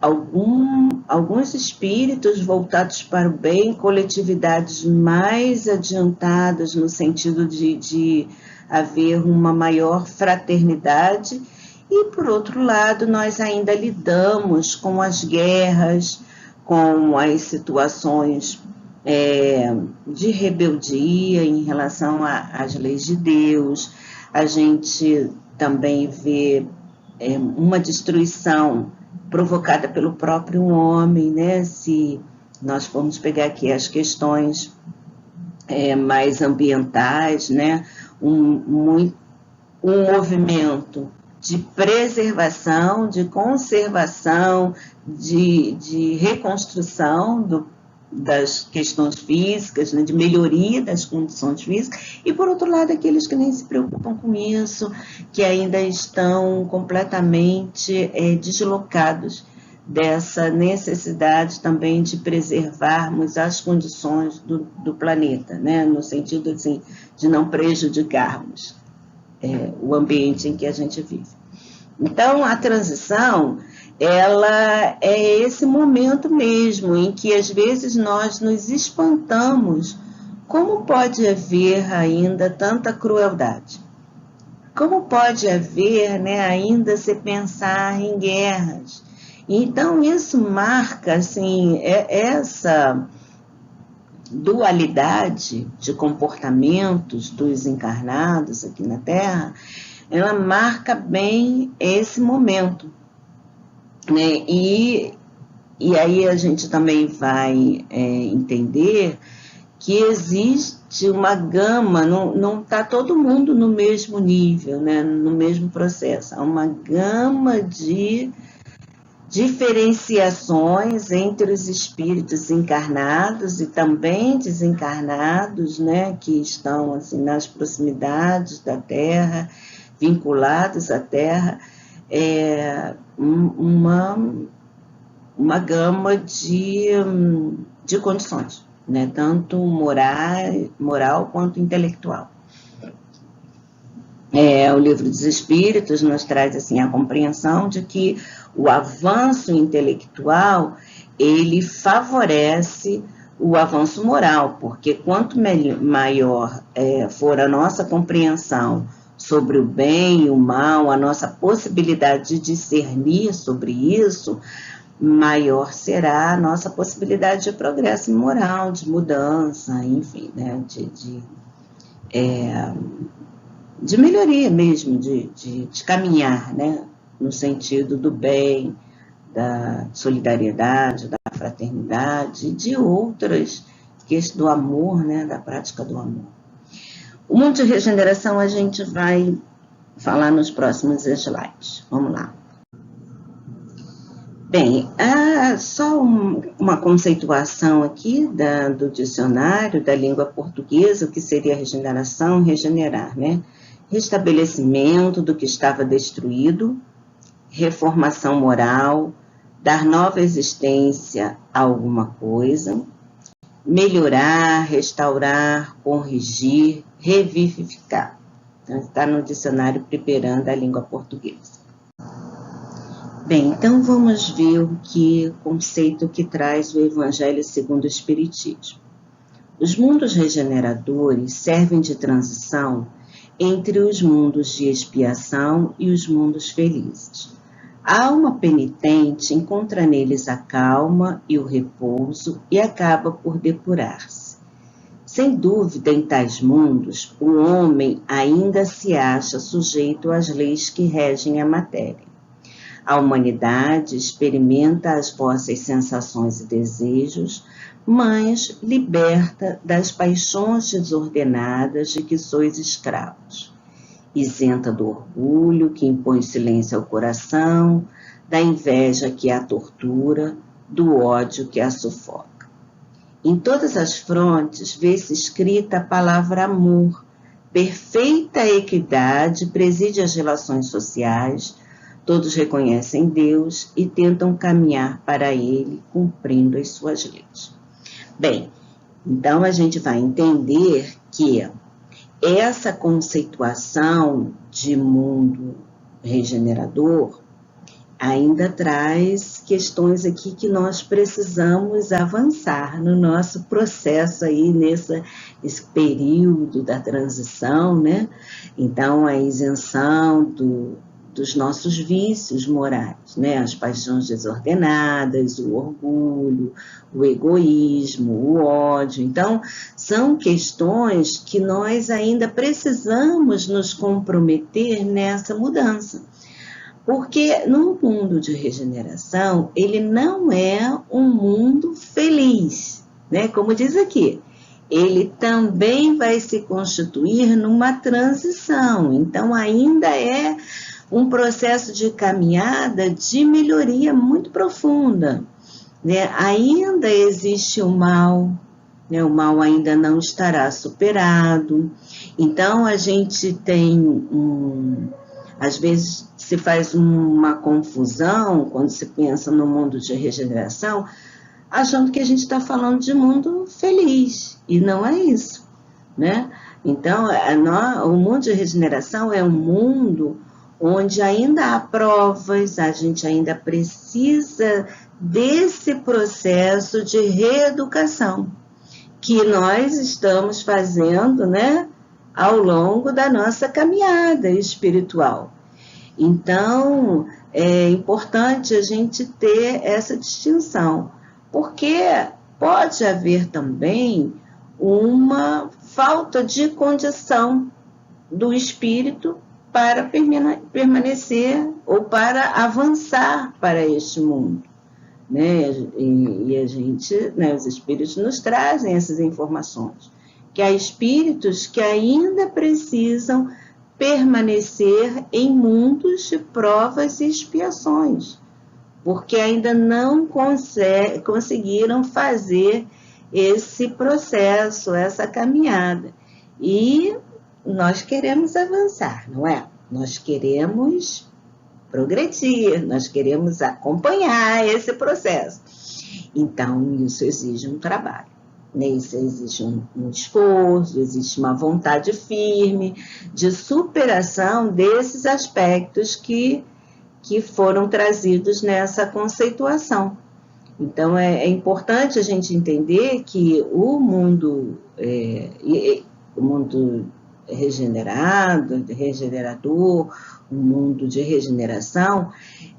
alguns espíritos voltados para o bem, coletividades mais adiantadas no sentido de haver uma maior fraternidade, e, por outro lado, nós ainda lidamos com as guerras, com as situações de rebeldia em relação às leis de Deus. A gente também vê uma destruição provocada pelo próprio homem, né? Se nós formos pegar aqui as questões mais ambientais, né? Um movimento de preservação, de conservação, de reconstrução das questões físicas, né? De melhoria das condições físicas, e, por outro lado, aqueles que nem se preocupam com isso, que ainda estão completamente deslocados dessa necessidade também de preservarmos as condições do planeta, né? No sentido assim, de não prejudicarmos o ambiente em que a gente vive. Então, a transição, ela é esse momento mesmo em que às vezes nós nos espantamos. Como pode haver ainda tanta crueldade? Como pode haver, né, ainda se pensar em guerras? Então, isso marca, assim, essa dualidade de comportamentos dos encarnados aqui na Terra, ela marca bem esse momento, né? E aí a gente também vai entender que existe uma gama, não está todo mundo no mesmo nível, né? No mesmo processo, há uma gama de diferenciações entre os espíritos encarnados e também desencarnados, né, que estão assim, nas proximidades da Terra, vinculados à Terra, uma gama de condições, né, tanto moral quanto intelectual. O Livro dos Espíritos nos traz assim, a compreensão de que o avanço intelectual, ele favorece o avanço moral, porque quanto maior for a nossa compreensão sobre o bem e o mal, a nossa possibilidade de discernir sobre isso, maior será a nossa possibilidade de progresso moral, de mudança, enfim, né, de melhoria mesmo, de caminhar, né, no sentido do bem, da solidariedade, da fraternidade, de outras questões do amor, né, da prática do amor. O mundo de regeneração a gente vai falar nos próximos slides. Vamos lá. Bem, só uma conceituação aqui do dicionário da língua portuguesa, o que seria regeneração, regenerar, né? Restabelecimento do que estava destruído, reformação moral, dar nova existência a alguma coisa, melhorar, restaurar, corrigir, revivificar. Então, está no dicionário Priperan da língua portuguesa. Bem, então vamos ver o conceito que traz o Evangelho segundo o Espiritismo. Os mundos regeneradores servem de transição entre os mundos de expiação e os mundos felizes. A alma penitente encontra neles a calma e o repouso e acaba por depurar-se. Sem dúvida, em tais mundos, o homem ainda se acha sujeito às leis que regem a matéria. A humanidade experimenta as vossas sensações e desejos, mas liberta das paixões desordenadas de que sois escravos. Isenta do orgulho que impõe silêncio ao coração, da inveja que a tortura, do ódio que a sufoca. Em todas as frontes vê-se escrita a palavra amor, perfeita equidade preside as relações sociais, todos reconhecem Deus e tentam caminhar para Ele, cumprindo as suas leis. Bem, então a gente vai entender que essa conceituação de mundo regenerador ainda traz questões aqui que nós precisamos avançar no nosso processo aí nesse período da transição, né? Então, a isenção dos nossos vícios morais, né? As paixões desordenadas, o orgulho, o egoísmo, o ódio. Então, são questões que nós ainda precisamos nos comprometer nessa mudança. Porque no mundo de regeneração, ele não é um mundo feliz, né? Como diz aqui, ele também vai se constituir numa transição. Então, ainda é um processo de caminhada de melhoria muito profunda, né? Ainda existe o mal, né? O mal ainda não estará superado. Então, a gente tem às vezes se faz uma confusão quando se pensa no mundo de regeneração, achando que a gente está falando de mundo feliz, e não é isso, né? Então, o mundo de regeneração é um mundo onde ainda há provas, a gente ainda precisa desse processo de reeducação que nós estamos fazendo, né, ao longo da nossa caminhada espiritual. Então, é importante a gente ter essa distinção, porque pode haver também uma falta de condição do espírito para permanecer ou para avançar para este mundo, né? E a gente, né, os espíritos nos trazem essas informações, que há espíritos que ainda precisam permanecer em mundos de provas e expiações, porque ainda não conseguiram fazer esse processo, essa caminhada. E nós queremos avançar, não é? Nós queremos progredir, nós queremos acompanhar esse processo. Então, isso exige um trabalho, né? Isso exige um esforço, existe uma vontade firme de superação desses aspectos que foram trazidos nessa conceituação. Então, é importante a gente entender que o mundo regenerado, regenerador, o mundo de regeneração,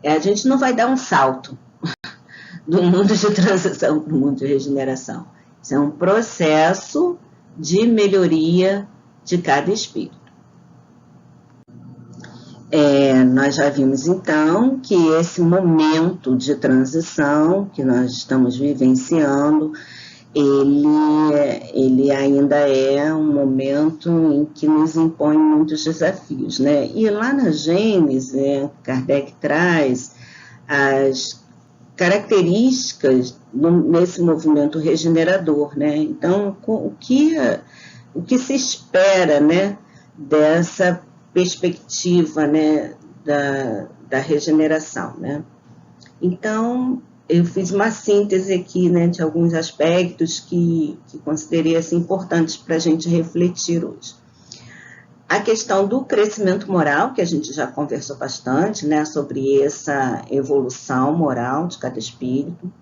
a gente não vai dar um salto. do mundo de transição para o mundo de regeneração. Isso é um processo de melhoria de cada espírito. Nós já vimos, então, que esse momento de transição que nós estamos vivenciando, ele ainda é um momento em que nos impõe muitos desafios, né? E lá na Gênesis, Kardec traz as características nesse movimento regenerador, né? Então, o que se espera, né, dessa perspectiva, né, da regeneração, né? Então, eu fiz uma síntese aqui, né, de alguns aspectos que considerei assim, importantes para a gente refletir hoje. A questão do crescimento moral, que a gente já conversou bastante, né, sobre essa evolução moral de cada espírito.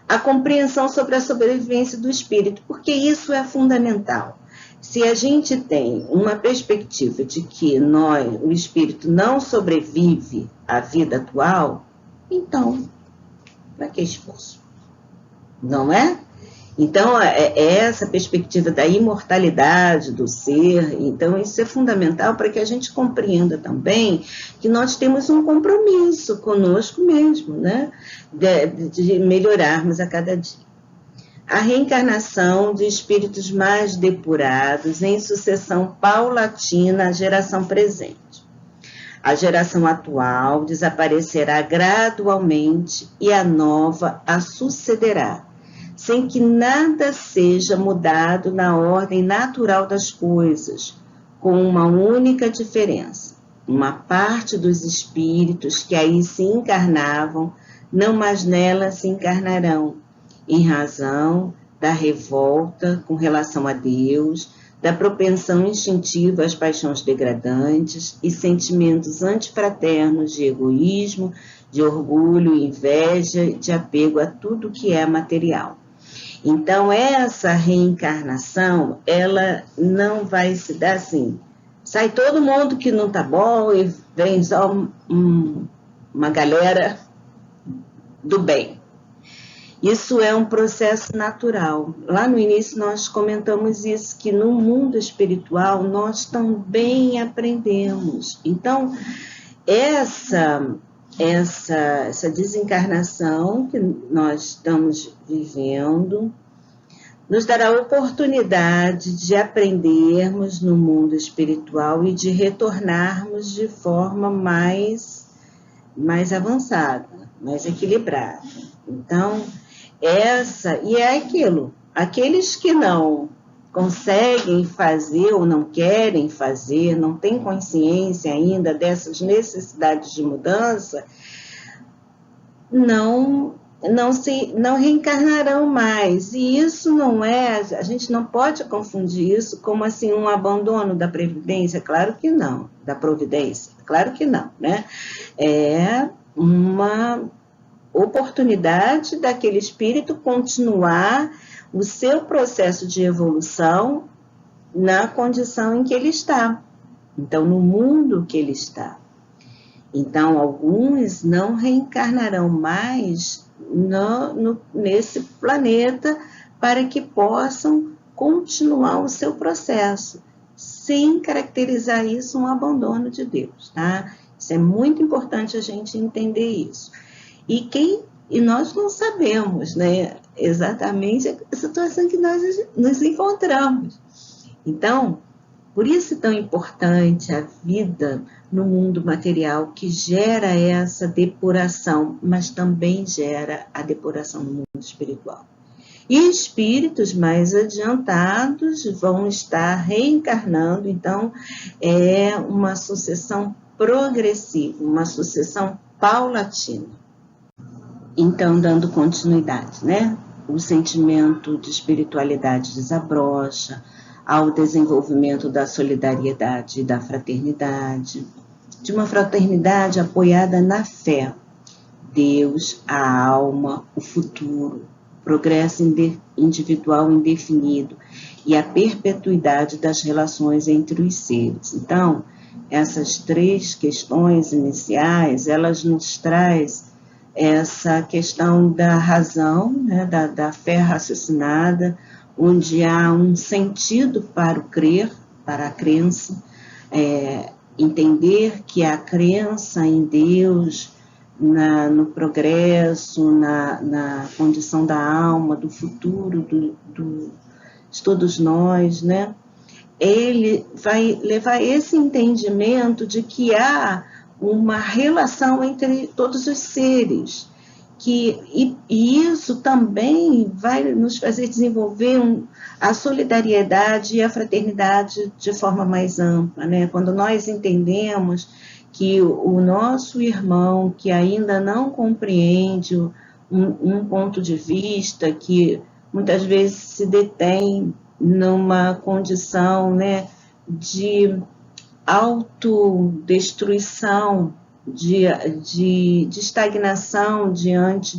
A compreensão sobre a sobrevivência do espírito, porque isso é fundamental. Se a gente tem uma perspectiva de que o espírito não sobrevive à vida atual, então, para que esforço? Não é? Então, essa perspectiva da imortalidade do ser, então isso é fundamental para que a gente compreenda também que nós temos um compromisso conosco mesmo, né? De melhorarmos a cada dia. A reencarnação de espíritos mais depurados em sucessão paulatina à geração presente. A geração atual desaparecerá gradualmente e a nova a sucederá, sem que nada seja mudado na ordem natural das coisas, com uma única diferença. Uma parte dos espíritos que aí se encarnavam, não mais nela se encarnarão, em razão da revolta com relação a Deus, da propensão instintiva às paixões degradantes e sentimentos antifraternos de egoísmo, de orgulho, inveja e de apego a tudo que é material. Então, essa reencarnação, ela não vai se dar assim. Sai todo mundo que não está bom e vem só uma galera do bem. Isso é um processo natural. Lá no início nós comentamos isso, que no mundo espiritual nós também aprendemos. Então, essa desencarnação que nós estamos vivendo nos dará a oportunidade de aprendermos no mundo espiritual e de retornarmos de forma mais avançada, mais equilibrada. Então, e é aquilo, aqueles que não conseguem fazer ou não querem fazer, não têm consciência ainda dessas necessidades de mudança, não reencarnarão mais. E isso a gente não pode confundir isso como assim um abandono da previdência, claro que não, da providência, claro que não, né? É uma oportunidade daquele espírito continuar o seu processo de evolução na condição em que ele está. Então, no mundo que ele está. Então, alguns não reencarnarão mais nesse planeta para que possam continuar o seu processo, sem caracterizar isso um abandono de Deus, tá? Isso é muito importante a gente entender isso. E nós não sabemos, né, exatamente a situação que nós nos encontramos. Então, por isso é tão importante a vida no mundo material, que gera essa depuração, mas também gera a depuração no mundo espiritual. E espíritos mais adiantados vão estar reencarnando, então é uma sucessão progressiva, uma sucessão paulatina. Então, dando continuidade, né? O sentimento de espiritualidade desabrocha, ao desenvolvimento da solidariedade e da fraternidade, de uma fraternidade apoiada na fé, Deus, a alma, o futuro, progresso individual indefinido e a perpetuidade das relações entre os seres. Então, essas três questões iniciais, elas nos traz essa questão da razão, né, da fé raciocinada, onde há um sentido para o crer, para a crença, entender que a crença em Deus, no progresso, na condição da alma, do futuro de todos nós, né? Ele vai levar esse entendimento de que há uma relação entre todos os seres, e isso também vai nos fazer desenvolver a solidariedade e a fraternidade de forma mais ampla, né? Quando nós entendemos que o nosso irmão que ainda não compreende um ponto de vista, que muitas vezes se detém numa condição, né, de autodestruição, de estagnação diante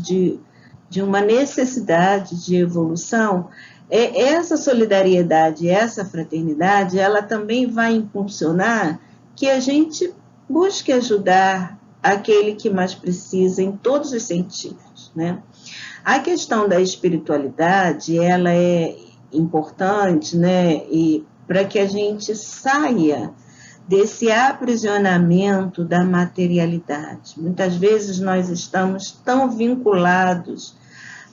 de uma necessidade de evolução, essa solidariedade, essa fraternidade, ela também vai impulsionar que a gente busque ajudar aquele que mais precisa em todos os sentidos, né? A questão da espiritualidade, ela é importante, né, e para que a gente saia desse aprisionamento da materialidade. Muitas vezes nós estamos tão vinculados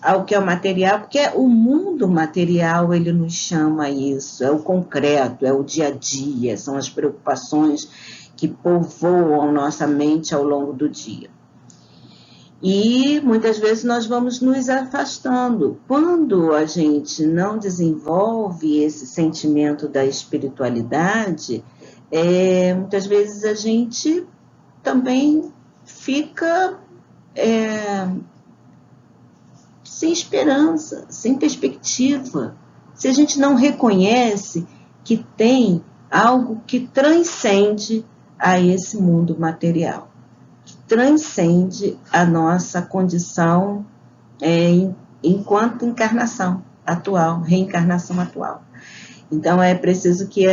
ao que é o material, porque o mundo material, ele nos chama a isso, é o concreto, é o dia a dia, são as preocupações que povoam nossa mente ao longo do dia. E muitas vezes nós vamos nos afastando. Quando a gente não desenvolve esse sentimento da espiritualidade, muitas vezes a gente também fica sem esperança, sem perspectiva. Se a gente não reconhece que tem algo que transcende a esse mundo material, transcende a nossa condição enquanto encarnação atual, reencarnação atual. Então, é preciso que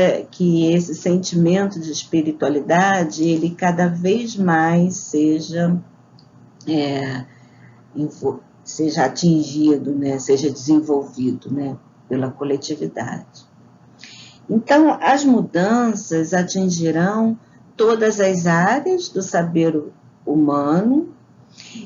esse sentimento de espiritualidade, ele cada vez mais seja atingido, né, seja desenvolvido, né, pela coletividade. Então, as mudanças atingirão todas as áreas do saber humano,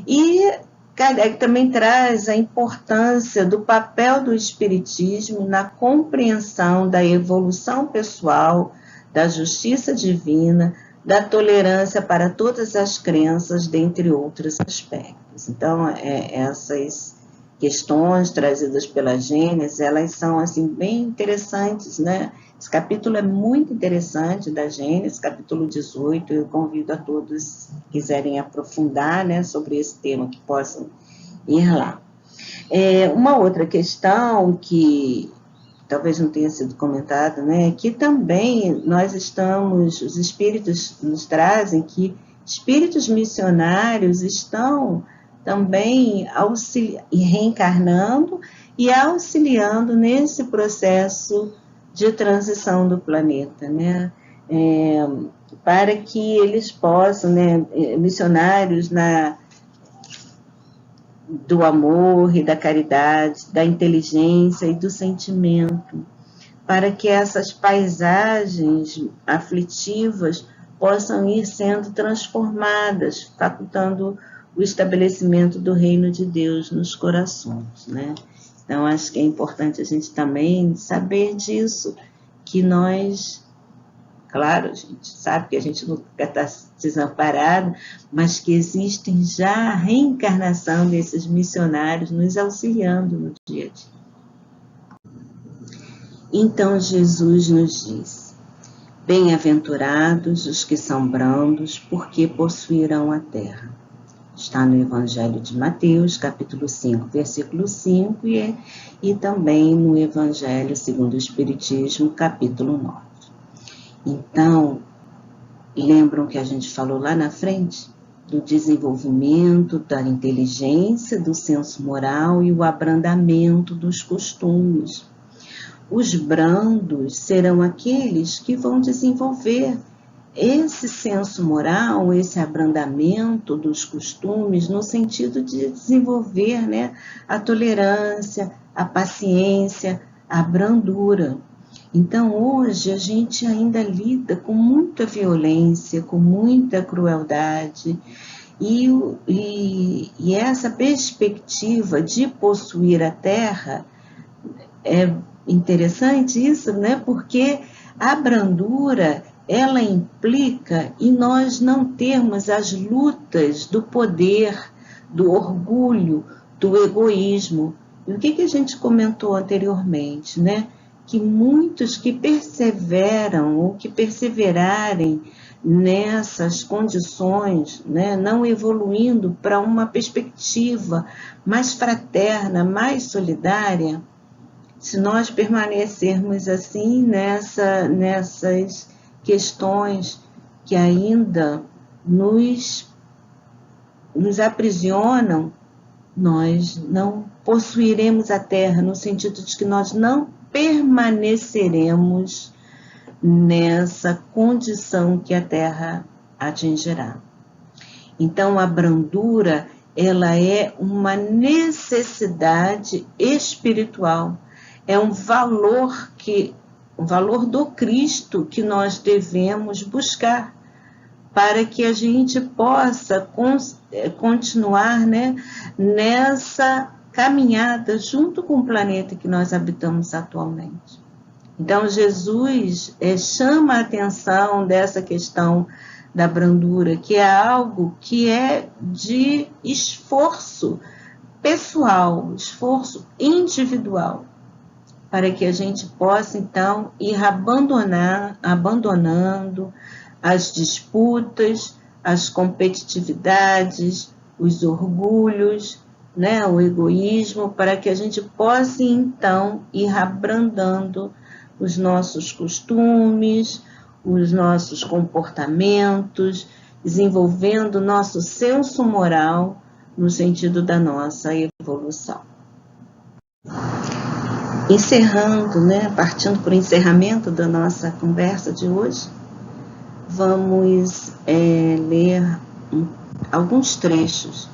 e Kardec também traz a importância do papel do espiritismo na compreensão da evolução pessoal, da justiça divina, da tolerância para todas as crenças, dentre outros aspectos. Então, essas questões trazidas pela Gênesis, elas são assim bem interessantes, né? Esse capítulo é muito interessante da Gênesis, capítulo 18, eu convido a todos que quiserem aprofundar, né, sobre esse tema, que possam ir lá. Uma outra questão que talvez não tenha sido comentada, né, que também os espíritos nos trazem que espíritos missionários estão também reencarnando e auxiliando nesse processo de transição do planeta, né? Para que eles possam, né, missionários do amor e da caridade, da inteligência e do sentimento, para que essas paisagens aflitivas possam ir sendo transformadas, facultando o estabelecimento do reino de Deus nos corações, né? Então, acho que é importante a gente também saber disso, que nós, claro, a gente sabe que a gente nunca está desamparado, mas que existem já a reencarnação desses missionários nos auxiliando no dia a dia. Então, Jesus nos diz: bem-aventurados os que são brandos, porque possuirão a terra. Está no Evangelho de Mateus, capítulo 5, versículo 5, e também no Evangelho segundo o Espiritismo, capítulo 9. Então, lembram que a gente falou lá na frente? Do desenvolvimento da inteligência, do senso moral e o abrandamento dos costumes. Os brandos serão aqueles que vão desenvolver esse senso moral, esse abrandamento dos costumes, no sentido de desenvolver, né, a tolerância, a paciência, a brandura. Então, hoje, a gente ainda lida com muita violência, com muita crueldade, e essa perspectiva de possuir a terra, é interessante isso, né? Porque a brandura, ela implica em nós não termos as lutas do poder, do orgulho, do egoísmo. E o que a gente comentou anteriormente, né? Que muitos que perseveram ou que perseverarem nessas condições, né, não evoluindo para uma perspectiva mais fraterna, mais solidária, se nós permanecermos assim nessas questões que ainda nos aprisionam, nós não possuiremos a terra, no sentido de que nós não permaneceremos nessa condição que a terra atingirá. Então, a brandura, ela é uma necessidade espiritual, é um valor do Cristo que nós devemos buscar para que a gente possa continuar, né, nessa caminhada junto com o planeta que nós habitamos atualmente. Então, Jesus chama a atenção dessa questão da brandura, que é algo que é de esforço pessoal, esforço individual, para que a gente possa, então, ir abandonando as disputas, as competitividades, os orgulhos, né, o egoísmo, para que a gente possa, então, ir abrandando os nossos costumes, os nossos comportamentos, desenvolvendo o nosso senso moral no sentido da nossa evolução. Encerrando, né, partindo para o encerramento da nossa conversa de hoje, vamos ler alguns trechos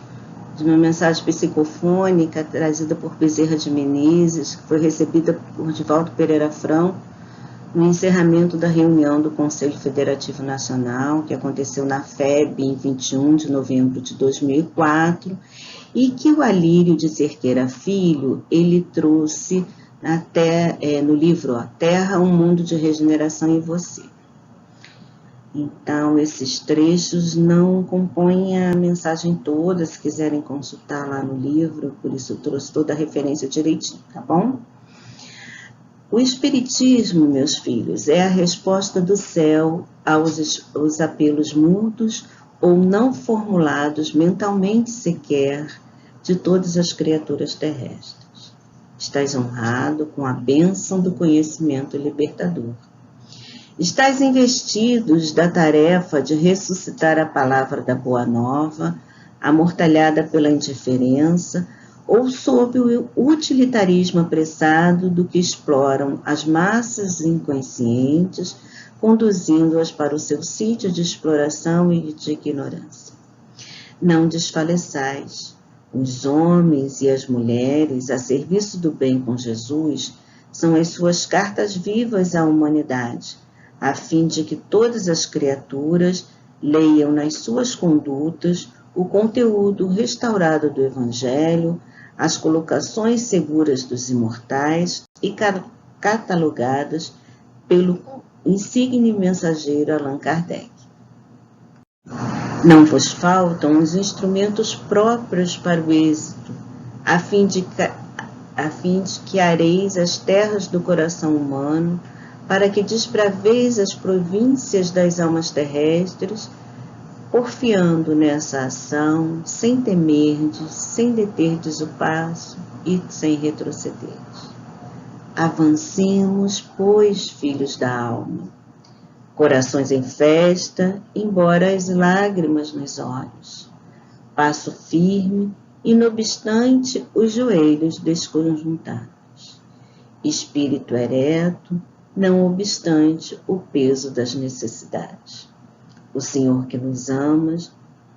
de uma mensagem psicofônica trazida por Bezerra de Menezes, que foi recebida por Divaldo Pereira Franco no encerramento da reunião do Conselho Federativo Nacional, que aconteceu na FEB em 21 de novembro de 2004, e que o Alírio de Cerqueira Filho, ele trouxe até no livro Terra, um mundo de regeneração em você. Então, esses trechos não compõem a mensagem toda, se quiserem consultar lá no livro, por isso eu trouxe toda a referência direitinho, tá bom? O Espiritismo, meus filhos, é a resposta do céu aos apelos mudos ou não formulados mentalmente sequer de todas as criaturas terrestres. Estás honrado com a bênção do conhecimento libertador. Estais investidos da tarefa de ressuscitar a palavra da Boa Nova, amortalhada pela indiferença, ou sob o utilitarismo apressado do que exploram as massas inconscientes, conduzindo-as para o seu sítio de exploração e de ignorância. Não desfaleçais. Os homens e as mulheres, a serviço do bem com Jesus, são as suas cartas vivas à humanidade, a fim de que todas as criaturas leiam nas suas condutas o conteúdo restaurado do Evangelho, as colocações seguras dos imortais e catalogadas pelo insigne mensageiro Allan Kardec. Não vos faltam os instrumentos próprios para o êxito, a fim de que areis as terras do coração humano, para que desbraveis as províncias das almas terrestres, porfiando nessa ação, sem temerdes, sem deterdes o passo e sem retrocederdes. Avancemos, pois, filhos da alma, corações em festa, embora as lágrimas nos olhos, passo firme e, não obstante, os joelhos desconjuntados, espírito ereto, não obstante o peso das necessidades. O Senhor que nos ama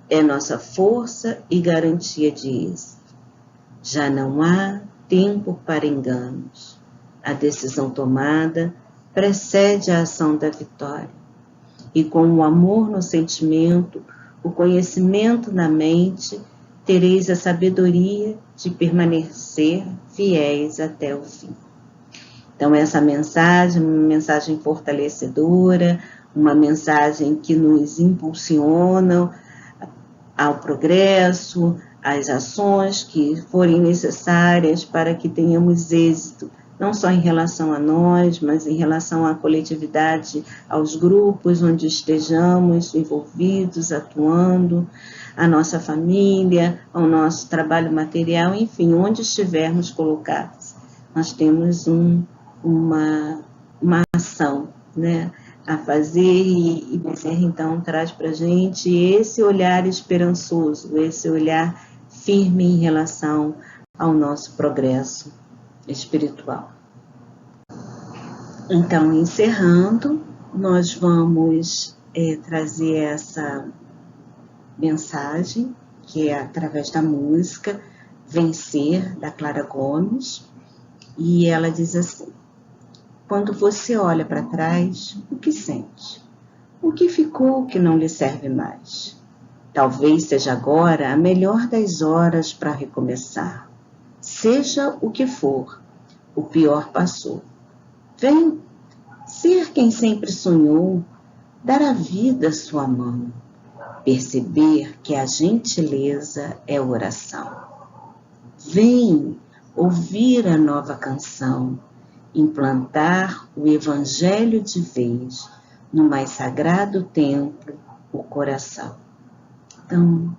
é nossa força e garantia de êxito. Já não há tempo para enganos. A decisão tomada precede a ação da vitória. E com o amor no sentimento, o conhecimento na mente, tereis a sabedoria de permanecer fiéis até o fim. Então, essa mensagem, uma mensagem fortalecedora, uma mensagem que nos impulsiona ao progresso, às ações que forem necessárias para que tenhamos êxito, não só em relação a nós, mas em relação à coletividade, aos grupos onde estejamos envolvidos, atuando, à nossa família, ao nosso trabalho material, enfim, onde estivermos colocados. Nós temos uma ação, né, a fazer e Bezerra, então, traz para a gente esse olhar esperançoso, esse olhar firme em relação ao nosso progresso espiritual. Então, encerrando, nós vamos trazer essa mensagem, que é através da música Vencer, da Clara Gomes, e ela diz assim: quando você olha para trás, o que sente? O que ficou que não lhe serve mais? Talvez seja agora a melhor das horas para recomeçar. Seja o que for, o pior passou. Vem ser quem sempre sonhou, dar à vida sua mão, perceber que a gentileza é oração. Vem ouvir a nova canção, implantar o evangelho de vez no mais sagrado templo, o coração. Então,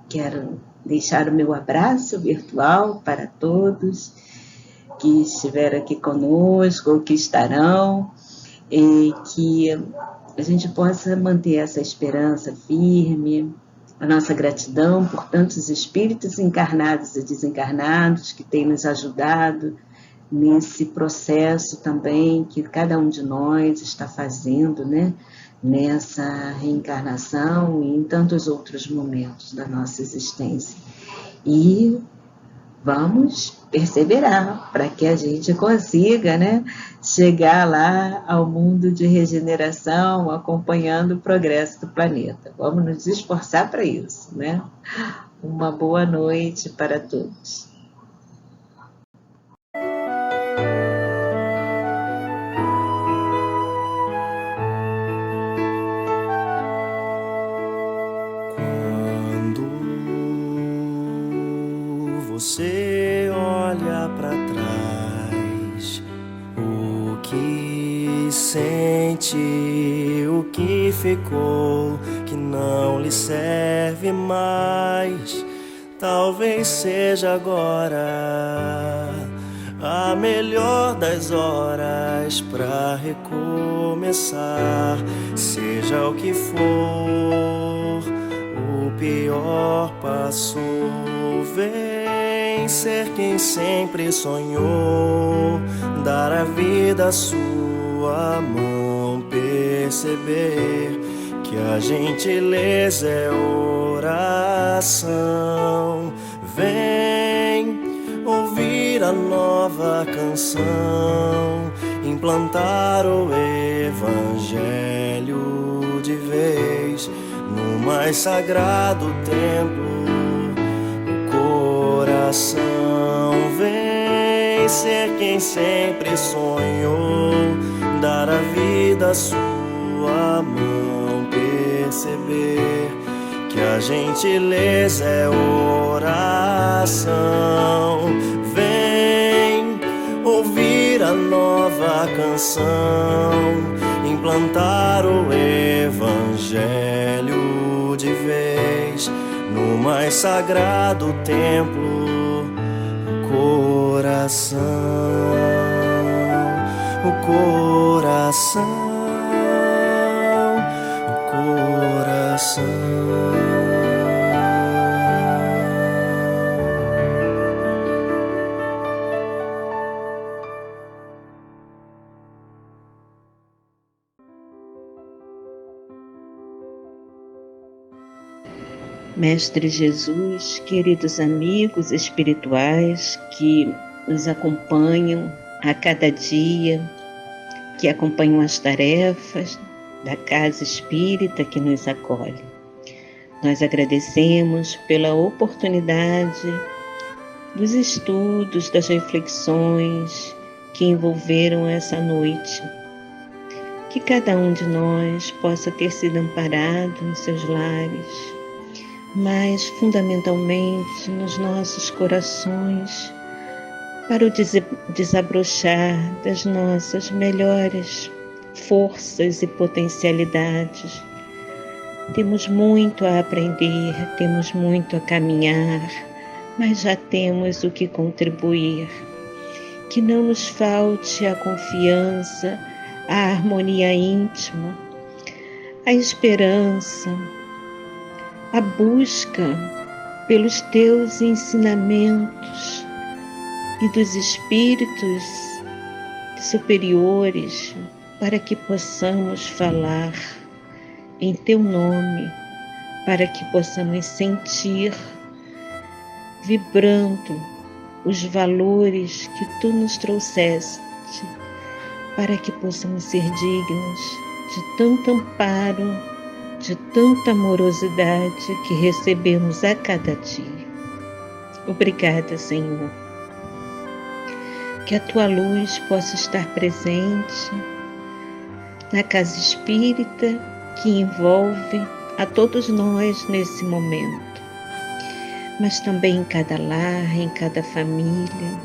quero deixar o meu abraço virtual para todos que estiveram aqui conosco ou que estarão, e que a gente possa manter essa esperança firme, a nossa gratidão por tantos espíritos encarnados e desencarnados que têm nos ajudado nesse processo também que cada um de nós está fazendo, né? Nessa reencarnação e em tantos outros momentos da nossa existência. E vamos perseverar para que a gente consiga, né, chegar lá ao mundo de regeneração, acompanhando o progresso do planeta. Vamos nos esforçar para isso, né? Uma boa noite para todos. Você olha para trás, o que sente, o que ficou, que não lhe serve mais. Talvez seja agora a melhor das horas para recomeçar. Seja o que for, o pior passou. Vem ser quem sempre sonhou, dar a vida à sua mão, perceber que a gentileza é oração. Vem ouvir a nova canção, implantar o evangelho de vez no mais sagrado templo, coração. Vem ser quem sempre sonhou, dar a vida à sua mão, perceber que a gentileza é oração. Vem ouvir a nova canção, implantar o evangelho de vez no mais sagrado templo, o coração, o coração, o coração. Mestre Jesus, queridos amigos espirituais que nos acompanham a cada dia, que acompanham as tarefas da Casa Espírita que nos acolhe. Nós agradecemos pela oportunidade dos estudos, das reflexões que envolveram essa noite. Que cada um de nós possa ter sido amparado em seus lares, mas fundamentalmente nos nossos corações, para o desabrochar das nossas melhores forças e potencialidades. Temos muito a aprender, temos muito a caminhar, mas já temos o que contribuir. Que não nos falte a confiança, a harmonia íntima, a esperança, a busca pelos teus ensinamentos e dos espíritos superiores, para que possamos falar em teu nome, para que possamos sentir, vibrando os valores que tu nos trouxeste, para que possamos ser dignos de tanto amparo, de tanta amorosidade que recebemos a cada dia. Obrigada, Senhor. Que a tua luz possa estar presente na casa espírita que envolve a todos nós nesse momento, mas também em cada lar, em cada família,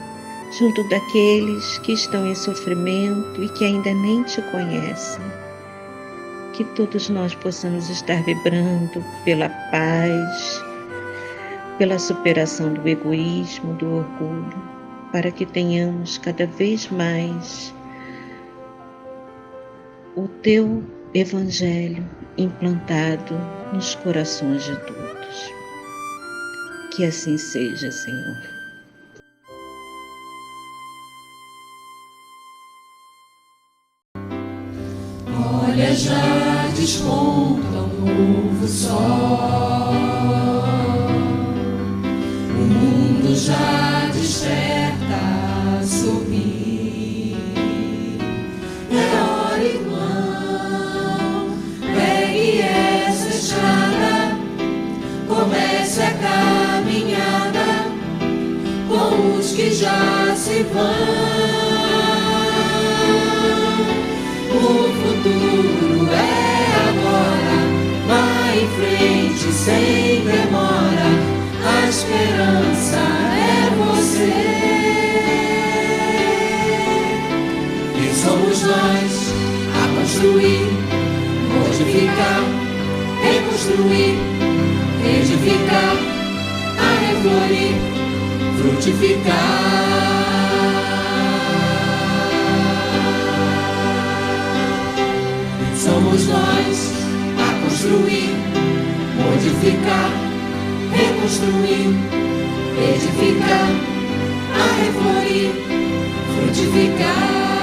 junto daqueles que estão em sofrimento e que ainda nem te conhecem. Que todos nós possamos estar vibrando pela paz, pela superação do egoísmo, do orgulho, para que tenhamos cada vez mais o teu Evangelho implantado nos corações de todos. Que assim seja, Senhor. Olha, já desponta um novo sol, o mundo já desperta a sorrir. É hora, irmão, pegue essa estrada, comece a caminhada com os que já se vão. O futuro é agora, vá em frente sem demora, a esperança é você. E somos nós a construir, modificar, reconstruir, edificar, a reflorir, frutificar. Somos nós a construir, modificar, reconstruir, edificar, a reflorir, frutificar.